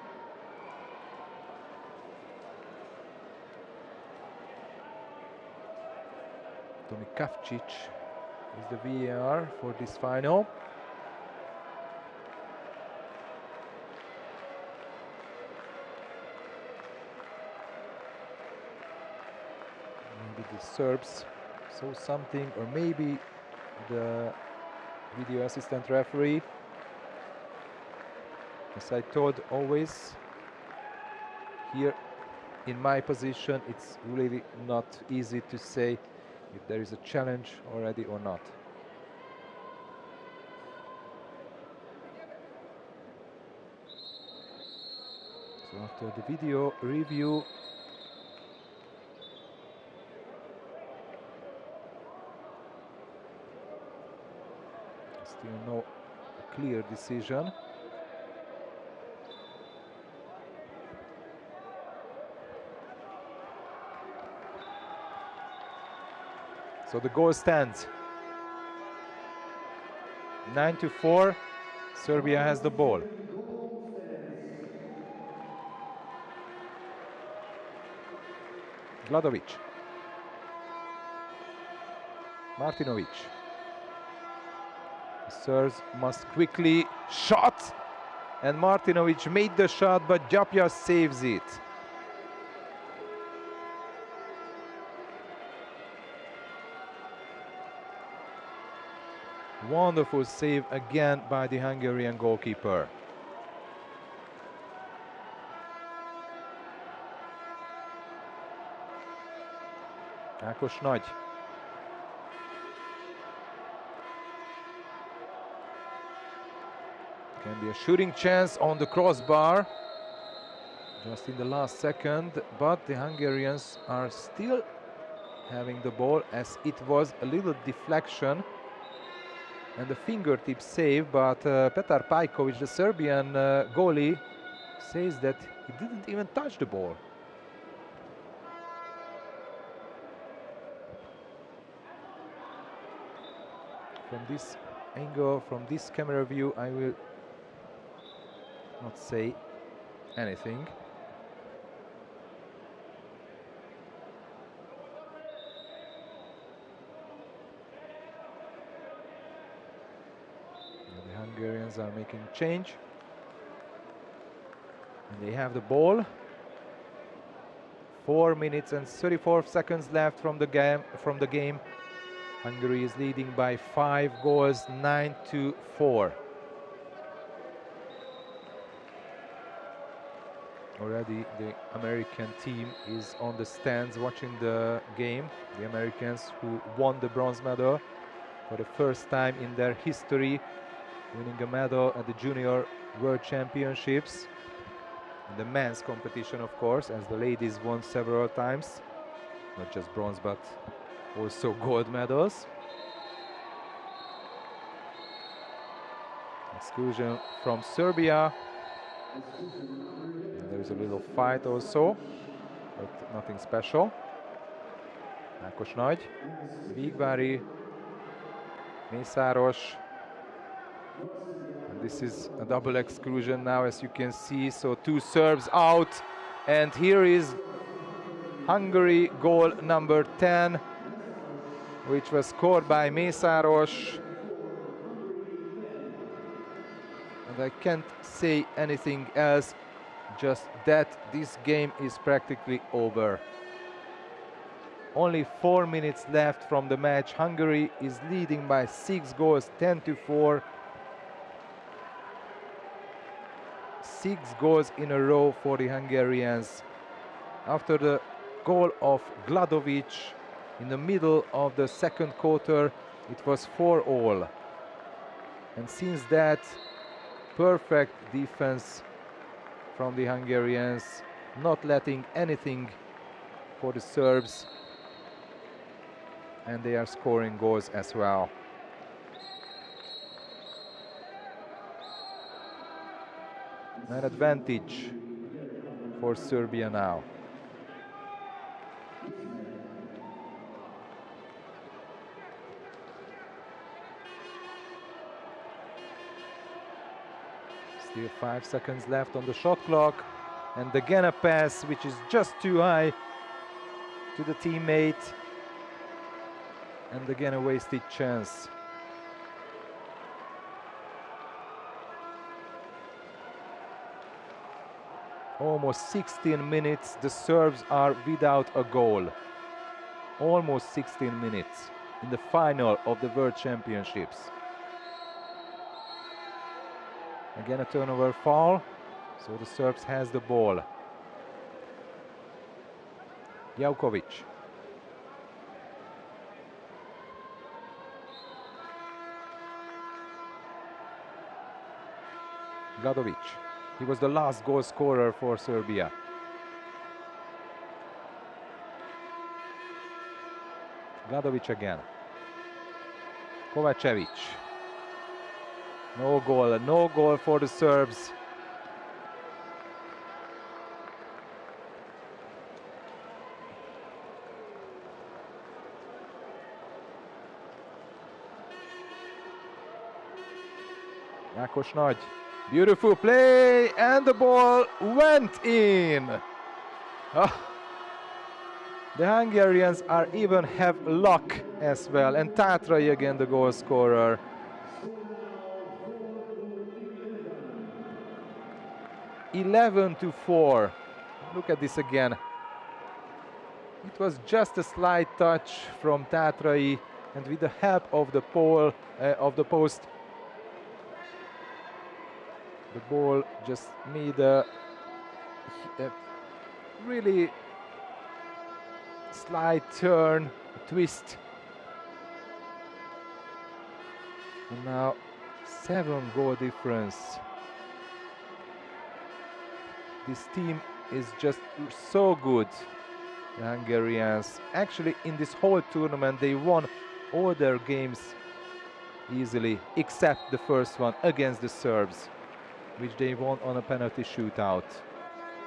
Tomikavcic is the VAR for this final. the Serbs saw something, or maybe the video assistant referee. As I told always, here in my position, it's really not easy to say if there is a challenge already or not. So after the video review, still no clear decision. So the goal stands 9-4. Serbia has the ball. Gladovic, Martinovic. The Serbs must quickly shot, and Martinovic made the shot, but Japja saves it. Wonderful save again by the Hungarian goalkeeper. Ákos Nagy. Can be a shooting chance on the crossbar just in the last second, but the Hungarians are still having the ball, as it was a little deflection and a fingertip save, but Petar Pajkovic, the Serbian goalie, says that he didn't even touch the ball. From this angle, from this camera view, I will not say anything. And the Hungarians are making change, and they have the ball. 4 minutes and 34 seconds left from the game. Hungary is leading by 5 goals, 9-4. Already the American team is on the stands watching the game. The Americans who won the bronze medal for the first time in their history, winning a medal at the Junior World Championships. In the men's competition, of course, as the ladies won several times. Not just bronze, but also gold medals. Exclusion from Serbia. And there is a little fight also, but nothing special. Ákos Nagy, Vígvári, Mészáros. And this is a double exclusion now, as you can see. So 2 Serbs out, and here is Hungary goal number 10, which was scored by Mészáros. And I can't say anything else, just that this game is practically over. Only 4 minutes left from the match. Hungary is leading by 6 goals, 10-4. 6 goals in a row for the Hungarians. After the goal of Gladovic in the middle of the second quarter, it was 4-all. And since that, perfect defense from the Hungarians, not letting anything for the Serbs, and they are scoring goals as well. An advantage for Serbia now. Still 5 seconds left on the shot clock, and again a pass which is just too high to the teammate, and again a wasted chance. Almost 16 minutes, the Serbs are without a goal. almost 16 minutes in the final of the World Championships. Again a turnover foul, so the Serbs has the ball. Jaukovic. Gladovic. He was the last goal scorer for Serbia. Gladovic again. Kovacevic. No goal for the Serbs. Ákos Nagy. Beautiful play, and the ball went in. Oh. The Hungarians are even have luck as well, and Tatrai again the goal scorer. (11-4). Look at this again. It was just a slight touch from Tatrai, and with the help of the post, the ball just made a really slight turn, twist. And now 7-goal difference. This team is just so good, the Hungarians. Actually, in this whole tournament, they won all their games easily, except the first one against the Serbs, which they won on a penalty shootout.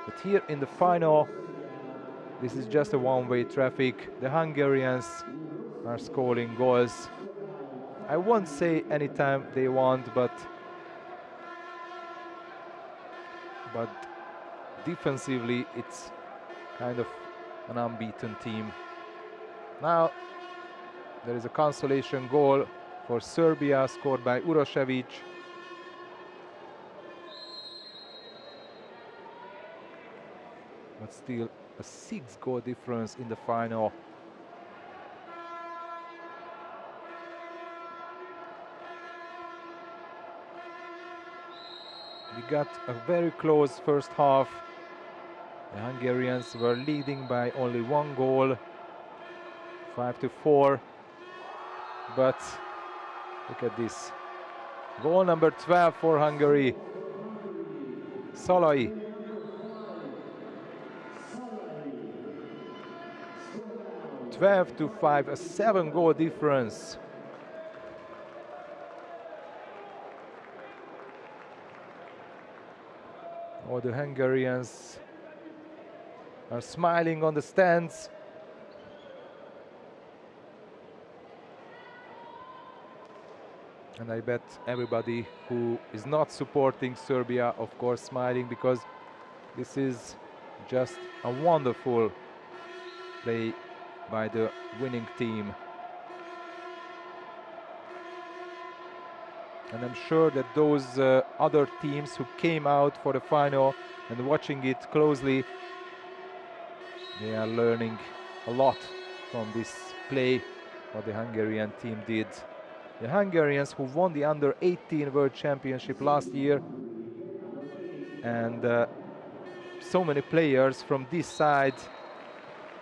But here in the final, this is just a one-way traffic. The Hungarians are scoring goals. I won't say anytime they want, but defensively it's kind of an unbeaten team. Now there is a consolation goal for Serbia, scored by Urošević. But still a 6-goal difference in the final. We got a very close first half. The Hungarians were leading by only 1 goal, 5-4. But look at this. Goal number 12 for Hungary. Szalai. (12-5), a 7-goal difference. All the Hungarians are smiling on the stands. And I bet everybody who is not supporting Serbia, of course, smiling, because this is just a wonderful play by the winning team. And I'm sure that those other teams who came out for the final and watching it closely, they are learning a lot from this play, what the Hungarian team did. The Hungarians who won the Under-18 World Championship last year, and so many players from this side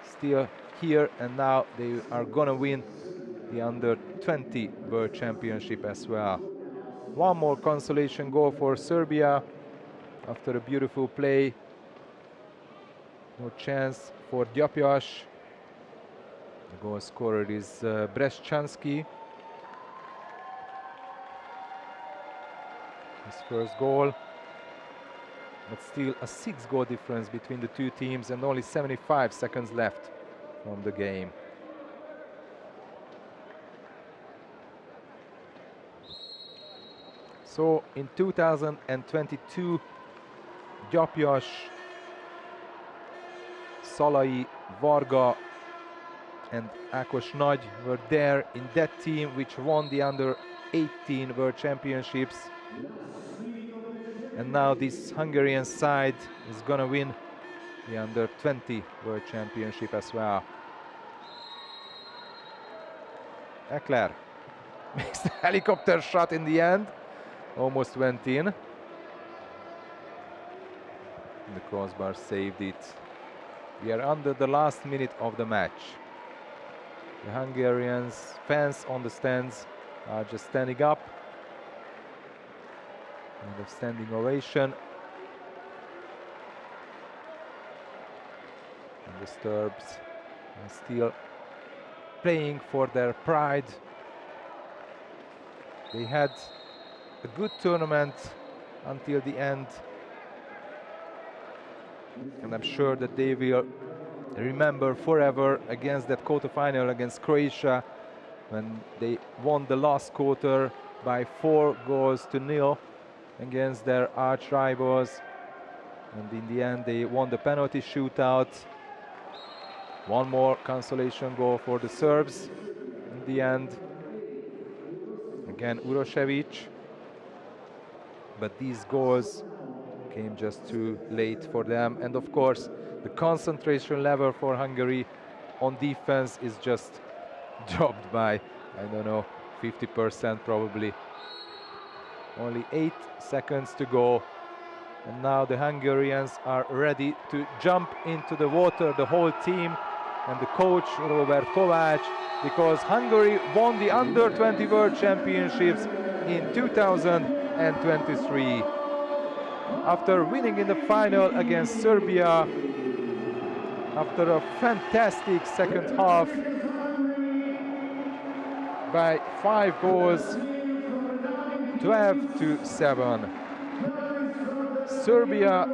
still here, and now they are gonna win the Under-20 World Championship as well. One more consolation goal for Serbia after a beautiful play. No chance for Djapjas. The goal scorer is Breszczanski. His first goal. But still a 6-goal difference between the two teams, and only 75 seconds left from the game. So in 2022, Djapjas, Szalai, Varga and Ákos Nagy were there in that team which won the Under-18 World Championships. And now this Hungarian side is gonna win the Under-20 World Championship as well. Ekler makes the helicopter shot in the end, almost went in. And the crossbar saved it. We are under the last minute of the match. The Hungarians, fans on the stands, are just standing up. And a standing ovation. And the Serbs are still playing for their pride. They had a good tournament until the end. And I'm sure that they will remember forever against that quarterfinal against Croatia, when they won the last quarter by 4-0 against their arch rivals. And in the end they won the penalty shootout. One more consolation goal for the Serbs in the end. Again Urošević. But these goals came just too late for them. And of course the concentration level for Hungary on defense is just dropped by, I don't know, 50% probably. Only 8 seconds to go. And now the Hungarians are ready to jump into the water, the whole team and the coach Robert Kovács, because Hungary won the Under-20 World Championships in 2023. After winning in the final against Serbia, after a fantastic second half by 5 goals, 12-7. Serbia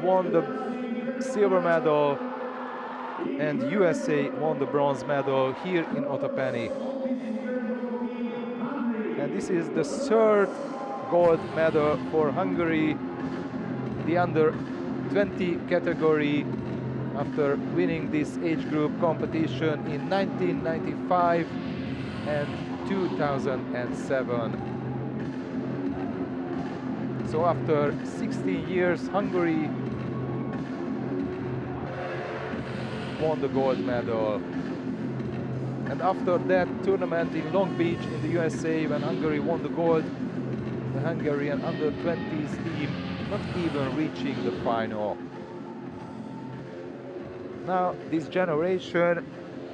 won the silver medal and USA won the bronze medal here in Otopeni. And this is the 3rd gold medal for Hungary, the under-20 category, after winning this age group competition in 1995 and 2007. So after 16 years, Hungary won the gold medal. And after that tournament in Long Beach in the USA, when Hungary won the gold, the Hungarian under-20s team not even reaching the final. Now this generation,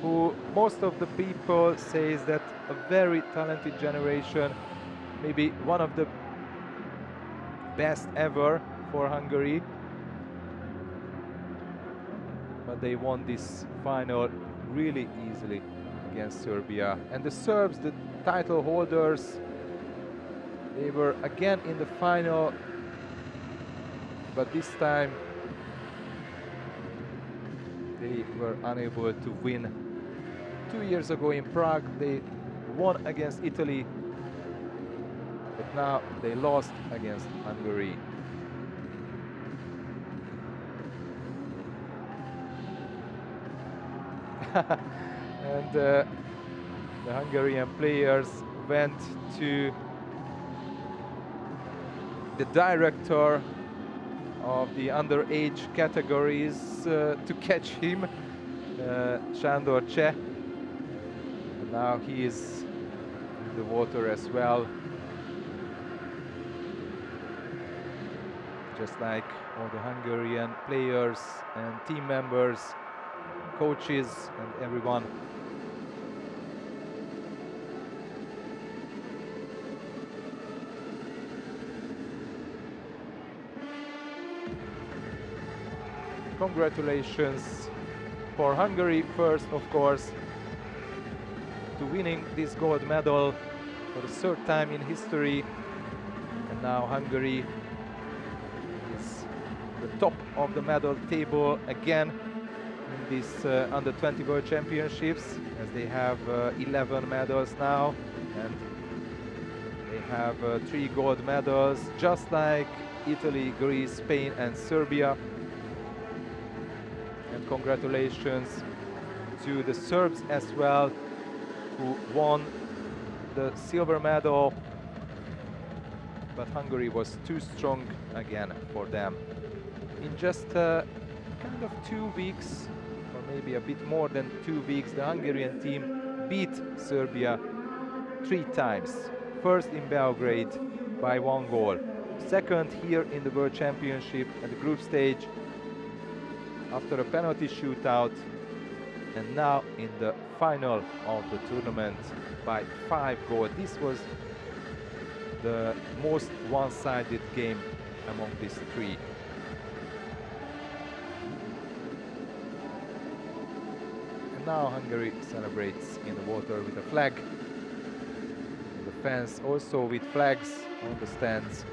who most of the people says that a very talented generation, maybe one of the best ever for Hungary, but they won this final really easily against Serbia. And the Serbs, the title holders, they were again in the final, but this time they were unable to win. 2 years ago in Prague they won against Italy, but now they lost against Hungary. And the Hungarian players went to the director of the underage categories to catch him, Sándor Cseh. And now he is in the water as well. Just like all the Hungarian players and team members, coaches and everyone. Congratulations for Hungary first, of course, to winning this gold medal for the 3rd time in history. And now Hungary is the top of the medal table again in this under-20 World Championships, as they have 11 medals now, and they have 3 gold medals, just like Italy, Greece, Spain and Serbia. And congratulations to the Serbs as well, who won the silver medal, but Hungary was too strong again for them. In just kind of 2 weeks, or maybe a bit more than 2 weeks, the Hungarian team beat Serbia 3 times. First in Belgrade by 1 goal. Second here in the World Championship at the group stage after a penalty shootout. And now in the final of the tournament by 5 goals. This was the most one-sided game among these 3. And now Hungary celebrates in the water with a flag. The fans also with flags on the stands.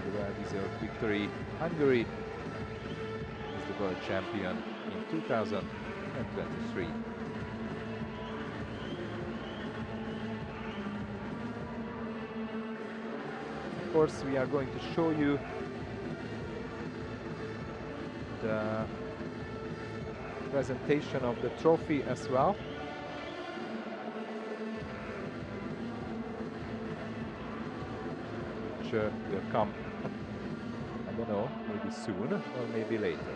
The well-deserved victory. Hungary is the world champion in 2023. Of course, we are going to show you the presentation of the trophy as well. Which will come, I don't know, maybe soon or maybe later.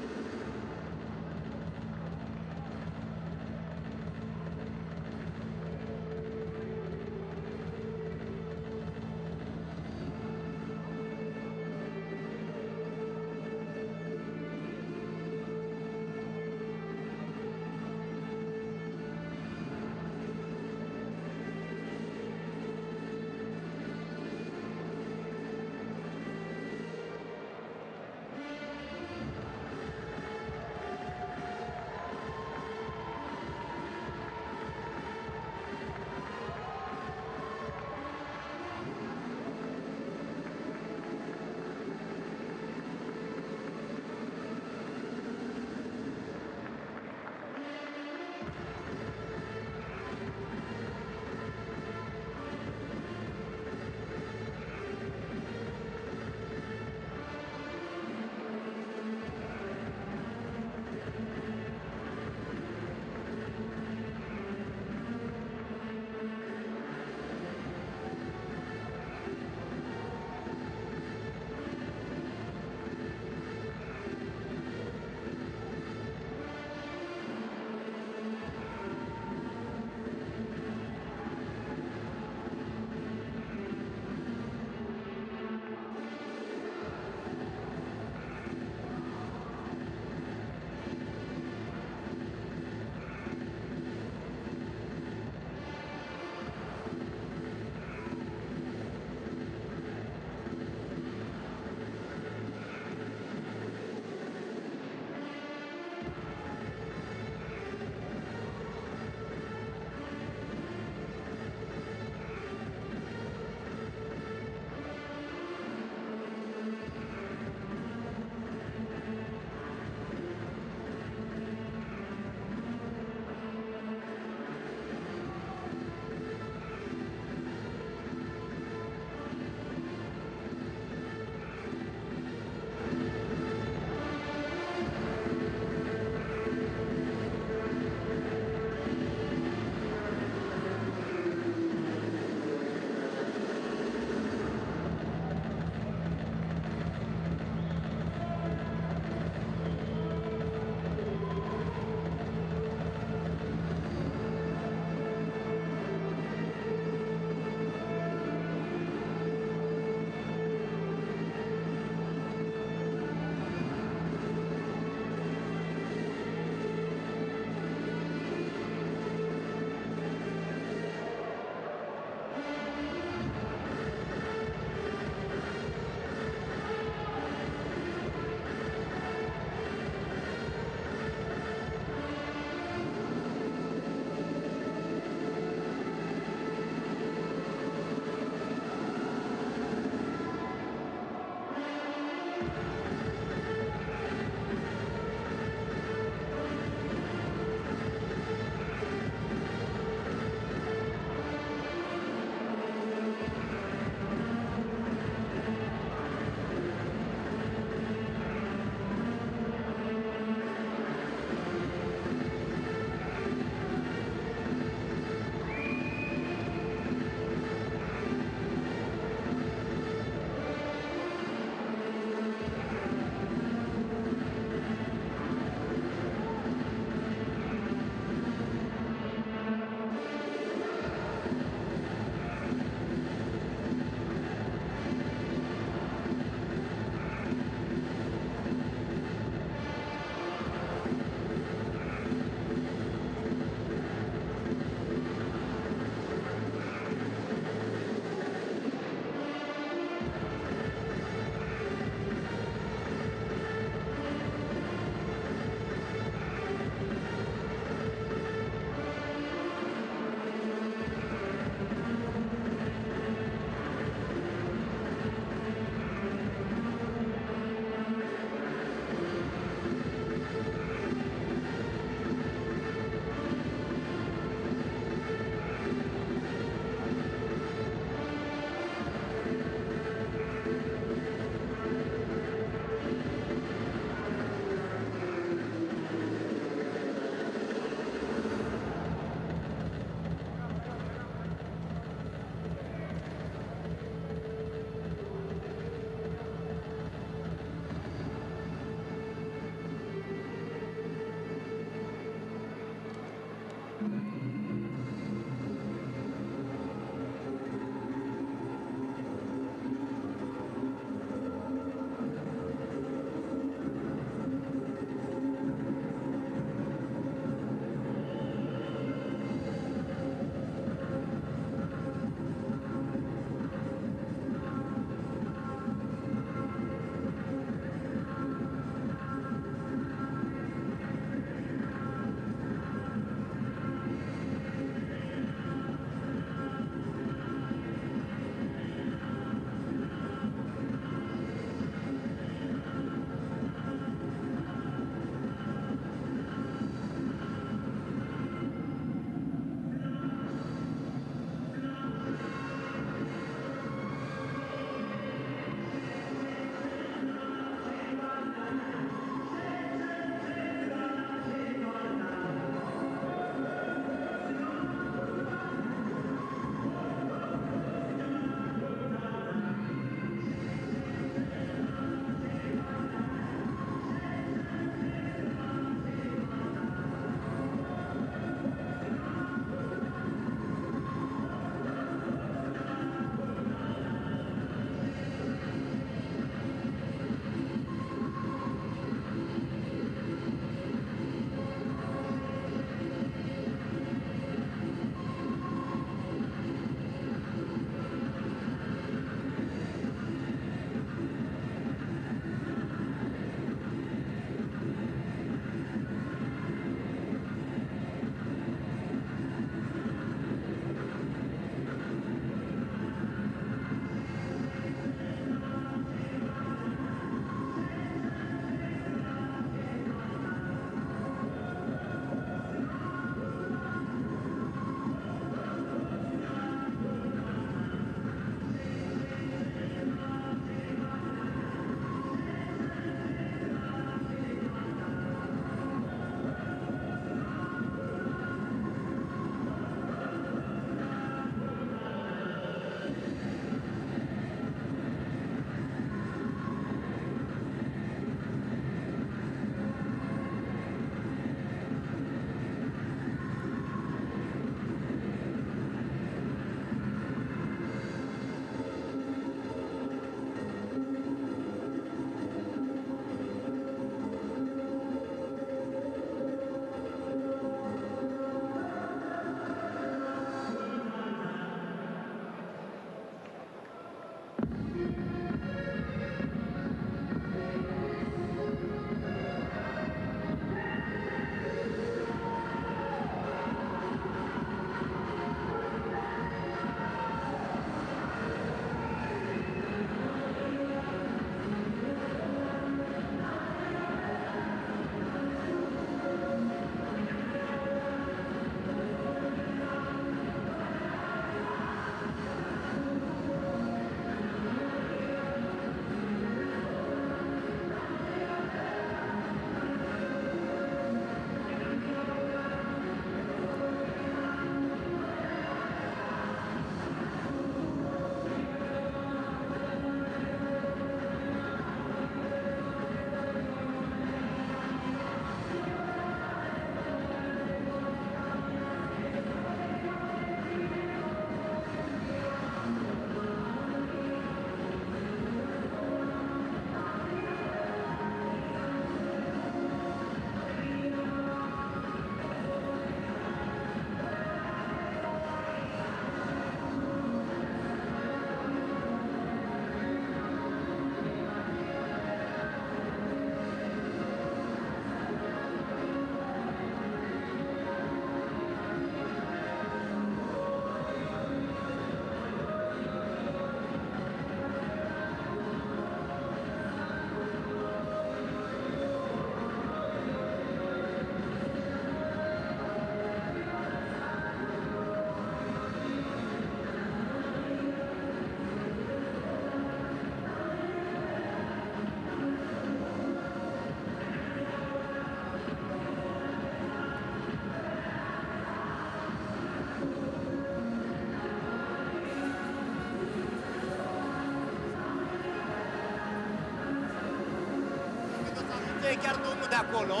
chiar domnul de acolo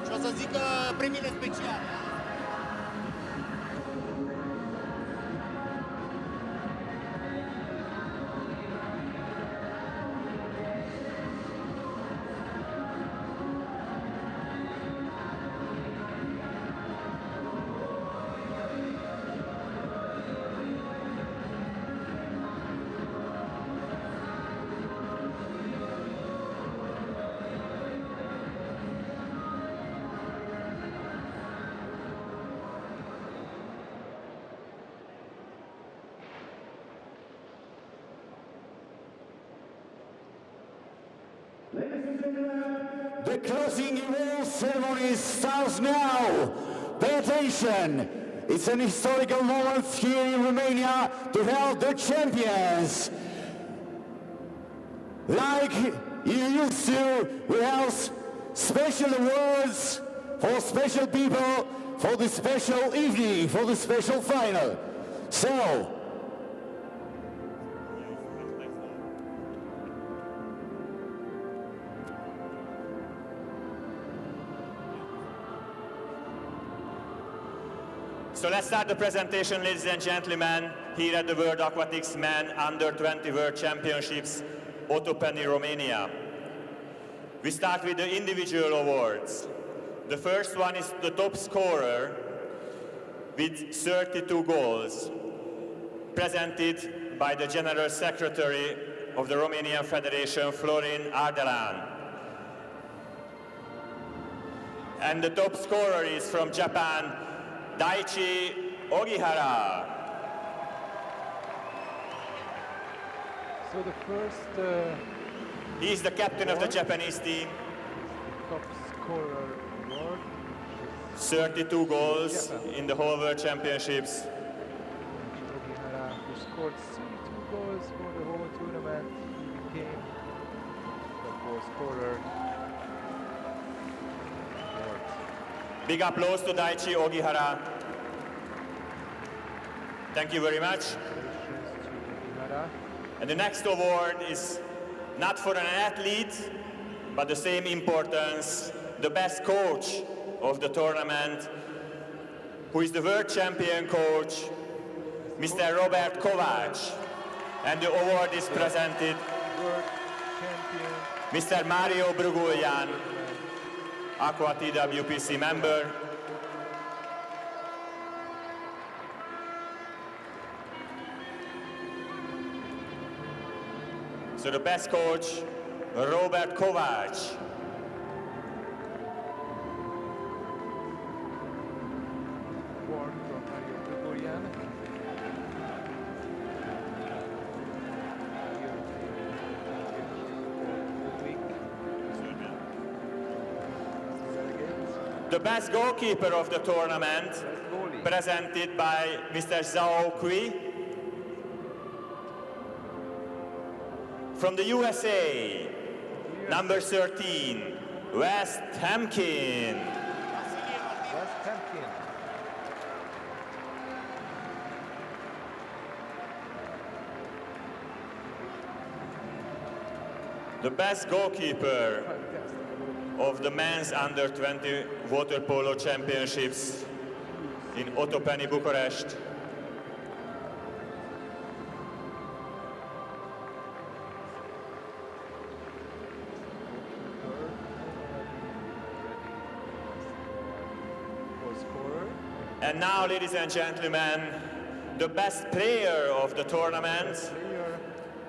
și o să zică premiile speciale. The closing award ceremony starts now. Pay attention. It's an historical moment here in Romania to help the champions. Like you used to, we have special awards for special people for the special evening, for the special final. So, So let's start the presentation, ladies and gentlemen, here at the World Aquatics Men Under-20 World Championships, Otopeni, Romania. We start with the individual awards. The first one is the top scorer with 32 goals, presented by the General Secretary of the Romanian Federation, Florin Ardalan. And the top scorer is from Japan, Daichi Ogihara. So the first He is the captain of the Japanese team. top scorer award 32 goals Japan. in the whole World Championships. Ogihara, who scored 32 goals for the whole tournament. He became the goal scorer. Award. Big applause to Daichi Ogihara. Thank you very much. Congratulations to Ogihara. And the next award is not for an athlete, but the same importance, the best coach of the tournament, who is the world champion coach, Mr. Robert Kovács. And the award is presented World champion. Mr. Mario Bruguljan, Aqua TWPC member. So the best coach, Robert Kovács. Award from Mario Grigorian. The best goalkeeper of the tournament, Goalie. presented by Mr. Zhao Kui. From the USA, number 13, West Hamkin. West Hamkin. The best goalkeeper Fantastic. of the men's under-20 water polo championships in Otopeni, Bucharest. Goal scorer. And now, ladies and gentlemen, the best player of the tournament, Player.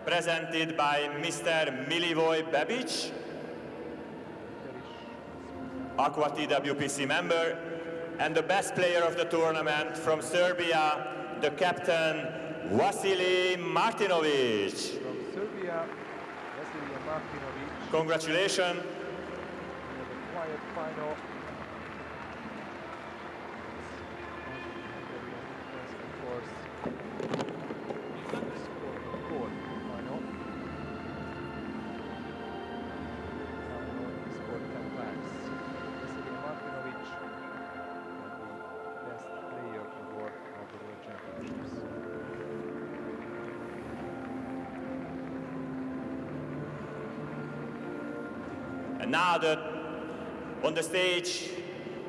presented by Mr. Milivoje Bebic, Aqua TWPC member, and the best player of the tournament from Serbia, the captain, Vasily Martinovic. From Serbia, Vasily Martinovic. Congratulations. We have a quiet final. Of course. Scored a goal final. He scored 10 times. Vasily Martinovic, the best player award of the World Championships. And now the On the stage,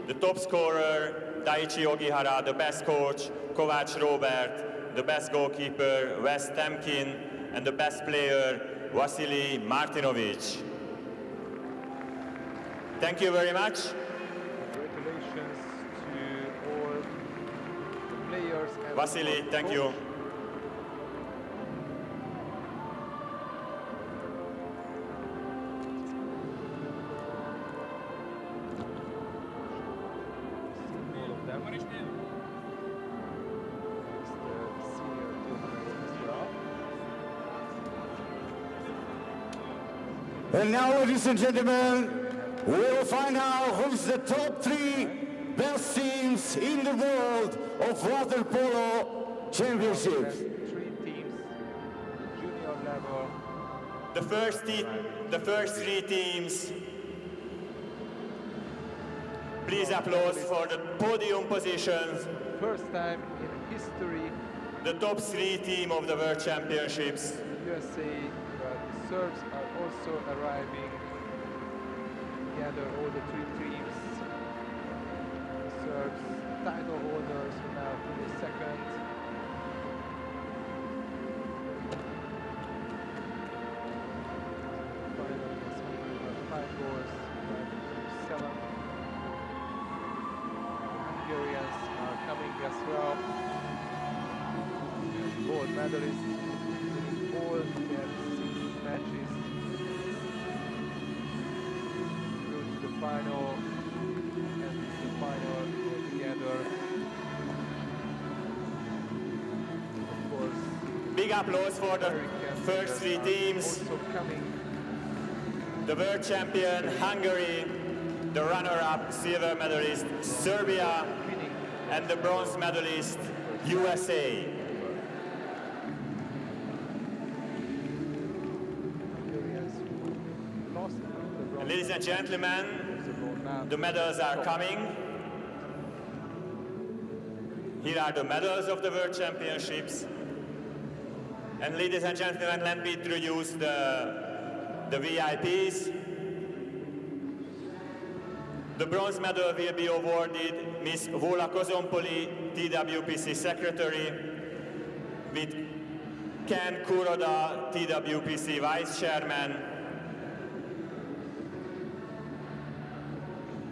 the top scorer, Daichi Ogihara, the best coach, Kovács Robert, the best goalkeeper, Wes Temkin, and the best player, Vasily Martinovic. Thank you very much. Congratulations to all the players. And Vasily, thank coach. you. All of them. Next, senior tournaments as well. And now, ladies and gentlemen, we'll find out who's the top 3 best teams in the world of water polo championships. 3 teams, junior level. The first 3 teams, please applause for the podium positions. First time in history, The top 3 team of the World Championships. USA, but the Serbs are also arriving. Together, all the 3 teams. The Serbs, title holders, now finish second. Final against Hungary by 5 goals, by 7. Hungarians are coming as well. Gold medalists in all their 6 matches. Go to the final and the final together. Of course, Big applause for the American first 3 players are teams. also coming. The world champion, Hungary, the runner-up silver medalist, Serbia, Winning and the bronze medalist, USA. Hungarians who lost the And bronze ladies and gentlemen, now. the medals are coming. Here are the medals of the World Championships. And ladies and gentlemen, let me introduce the VIPs. The bronze medal will be awarded Ms. Vola Kozompoli, TWPC Secretary, with Ken Kuroda, TWPC Vice Chairman.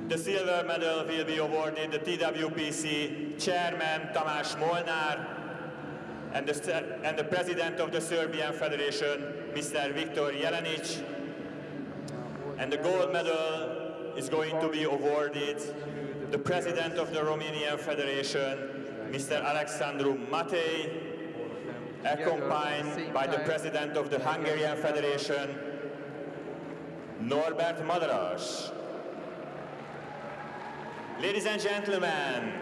The silver medal will be awarded the TWPC Chairman Tamás Molnár and the President of the Serbian Federation, Mr. Viktor Jelenic. And the gold medal is going to be awarded the President of the Romanian Federation, Mr. Alexandru Matei, accompanied by the President of the Hungarian Federation, Norbert Madaras. Ladies and gentlemen,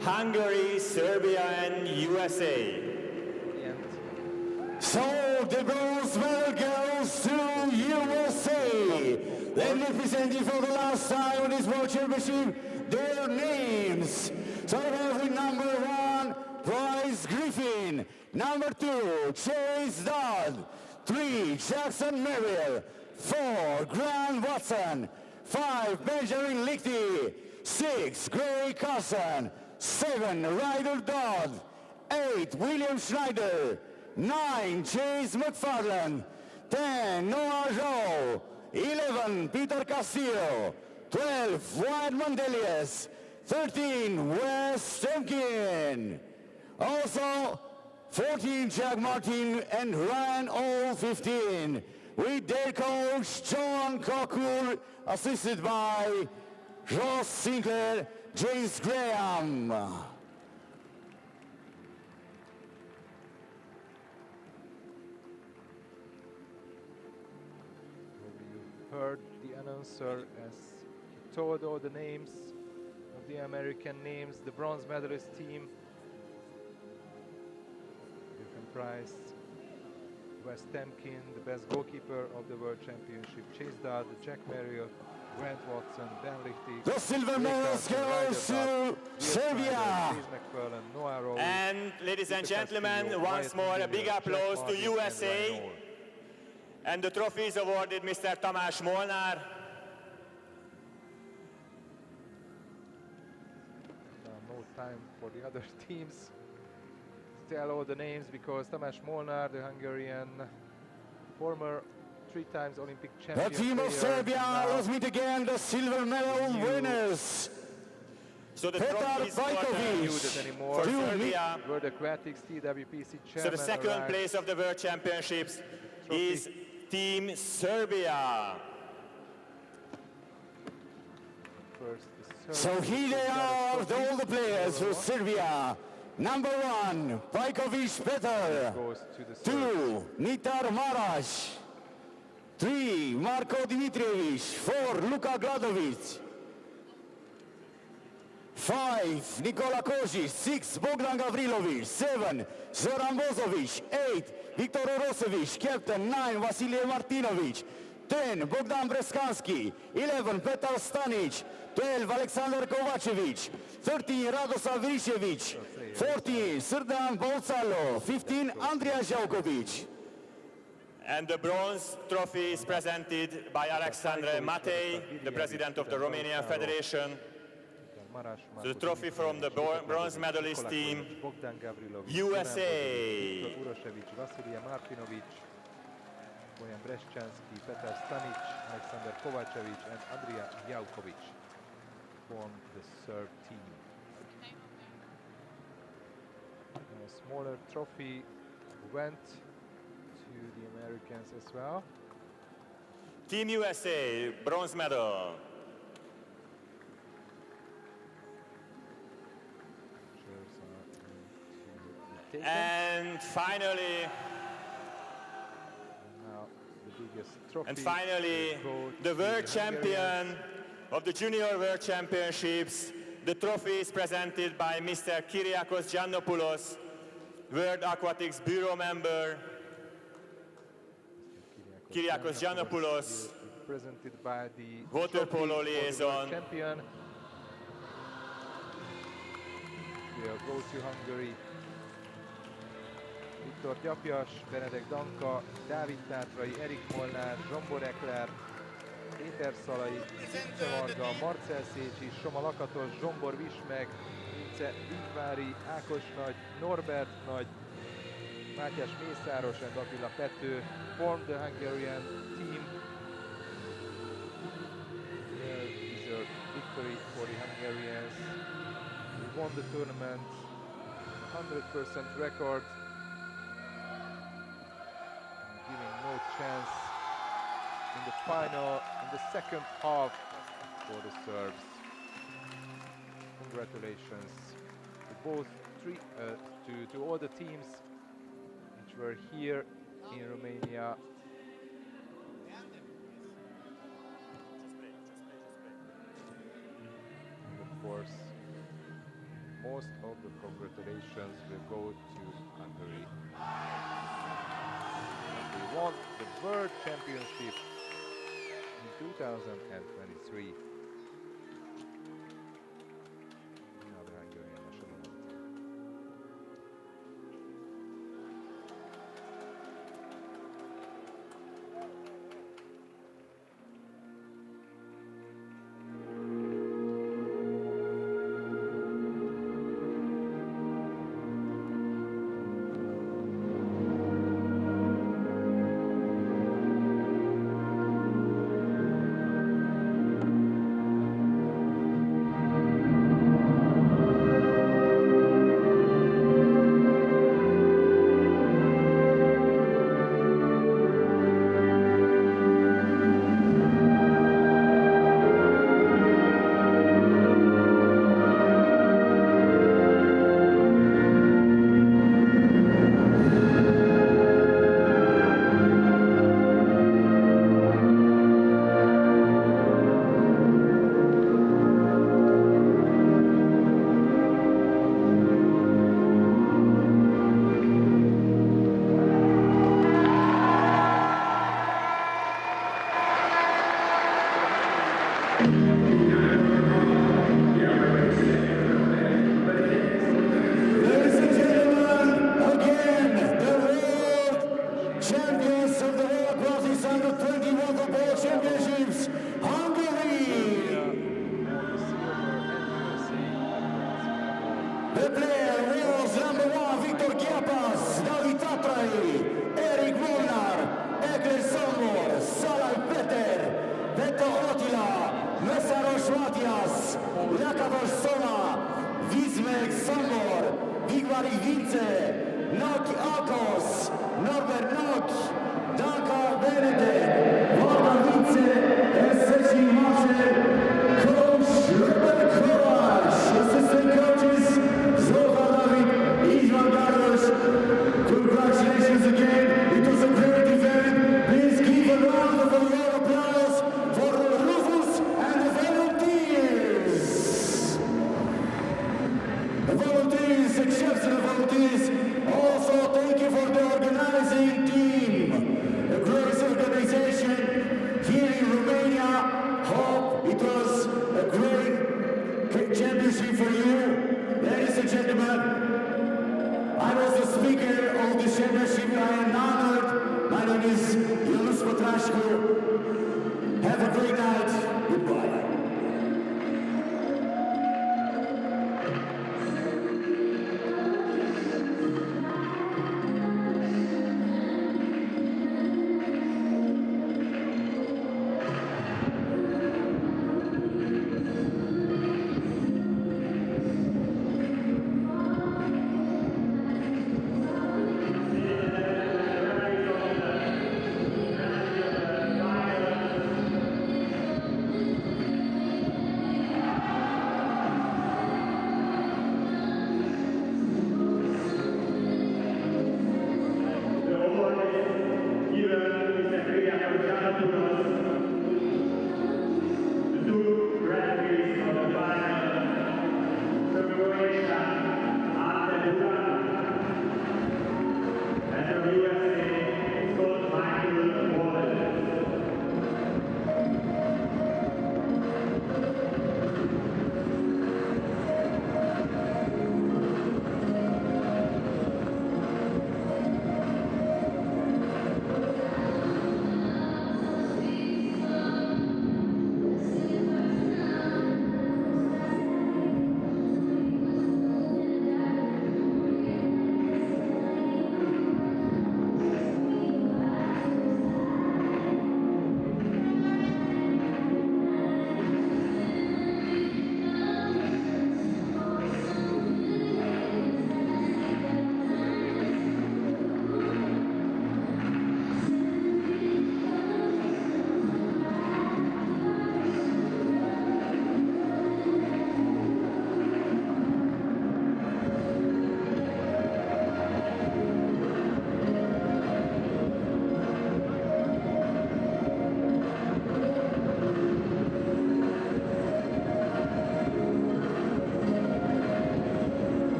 Hungary, Serbia, and USA. So the bronze medal goes to USA. Then representing for the last time on this World Championship, their names. So we have with number 1, Bryce Griffin. Number 2, Chase Dodd. 3, Jackson Merrill. 4, Grant Watson. 5, Benjamin Lichty. 6, Gray Carson. 7, Ryder Dodd. 8, William Schneider. 9, Chase McFarland. 10, Noah Joe. 11, Peter Castillo. 12, Wyatt Mandelius. 13, Wes Temkin. Also, 14, Jack Martin and Ryan O. 15. With their coach, John Cockle, assisted by Ross Sinclair, James Graham. Heard the announcer as he told all the names of the American names. The bronze medalist team will comprise Wes Temkin, the best goalkeeper of the World Championship, Chase Dodd, Jack Merrill, Grant Watson, Ben Lichty, The silver medals goes to Serbia. And ladies and gentlemen, once more a big applause to USA. And the trophy is awarded Mr. Tamás Molnár. No time for the other teams to tell all the names because Tamás Molnár, the Hungarian former 3 times Olympic champion. The team of Serbia, let's meet again the silver medal winners. So the Petar trophy is not Bajkovic. Anymore. for Serbia. World Aquatics TWPC chairman. So the second arrived. place of the World Championships is Team Serbia. First, the So Serbs. here they are, all the players for Serbia. Number 1, Bajkovic Petar. Goes to the Serbs. 2, Nitar Marash. 3, Marko Dimitrijevic. 4, Luka Gladovic. 5, Nikola Kožić. 6, Bogdan Gavrilovic. 7, Zoran Bozovic. 8, Viktor Orosevic. Captain. 9, Vasilije Martinovic. 10, Bogdan Breskanski. 11, Petar Stanic. 12, Aleksandar Kovacevic. 13, Radoslav Vrišević. 14, Srdan Bolcalo. 15, Andrija Žavkovic. And the bronze trophy is presented by Alexandre Matei, the president of the Romanian Federation. So the trophy from the bronze medalist team, USA. Vasilije Martinovic, Bojan Breščanski, Petar Stanic, Aleksandar Kovacevic and Andrija Javkovic from the Serb team. A smaller trophy went to the Americans as well. Team USA, bronze medal. Pictures are going to be taken. And finally, Now the biggest trophy and finally, will go to the world Hungarians. champion of the Junior World Championships. The trophy is presented by Mr. Kyriakos Giannopoulos, World Aquatics Bureau member. Kyriakos Giannopoulos, presented by the water trophy polo for the world liaison. champion. We'll go to Hungary. Viktor Gyapjas, Benedek Danka, Dávid Tátrai, Erik Molnár, Zsombor Ekler, Péter Szalai, Vince Varga, Marcel Szécsi, Soma Lakatos, Zsombor Vismeg, Vince Vigvári, Ákos Nagy, Norbert Nagy, Mátyás Mészáros and Attila Pető formed the Hungarian team. Well-deserved victory for the Hungarians. We won the tournament, 100% record, giving no chance in the final, in the second half for the Serbs. Congratulations to both to all the teams which were here in Romania. And of course, most of the congratulations will go to Hungary. And we won the World Championship in 2023. Now the Hungarian national team. Hungary Vince, Nok Akos, Norbert Nok, Danka Benedek, Valda Vince, SSG Marshall, Coach Robert Kovac, assistant coaches, Zohar David, Ivan Gardos. Congratulations again, it was a great event. Please give a round of applause for Rufus and the volunteers. The volunteers, exceptional volunteers. Also, thank you for the organizing team. A great organization here in Romania. Hope it was a great championship for you. Ladies and gentlemen, I was the speaker of the championship. I am honored. My name is Yunus Petrashko. Have a great night.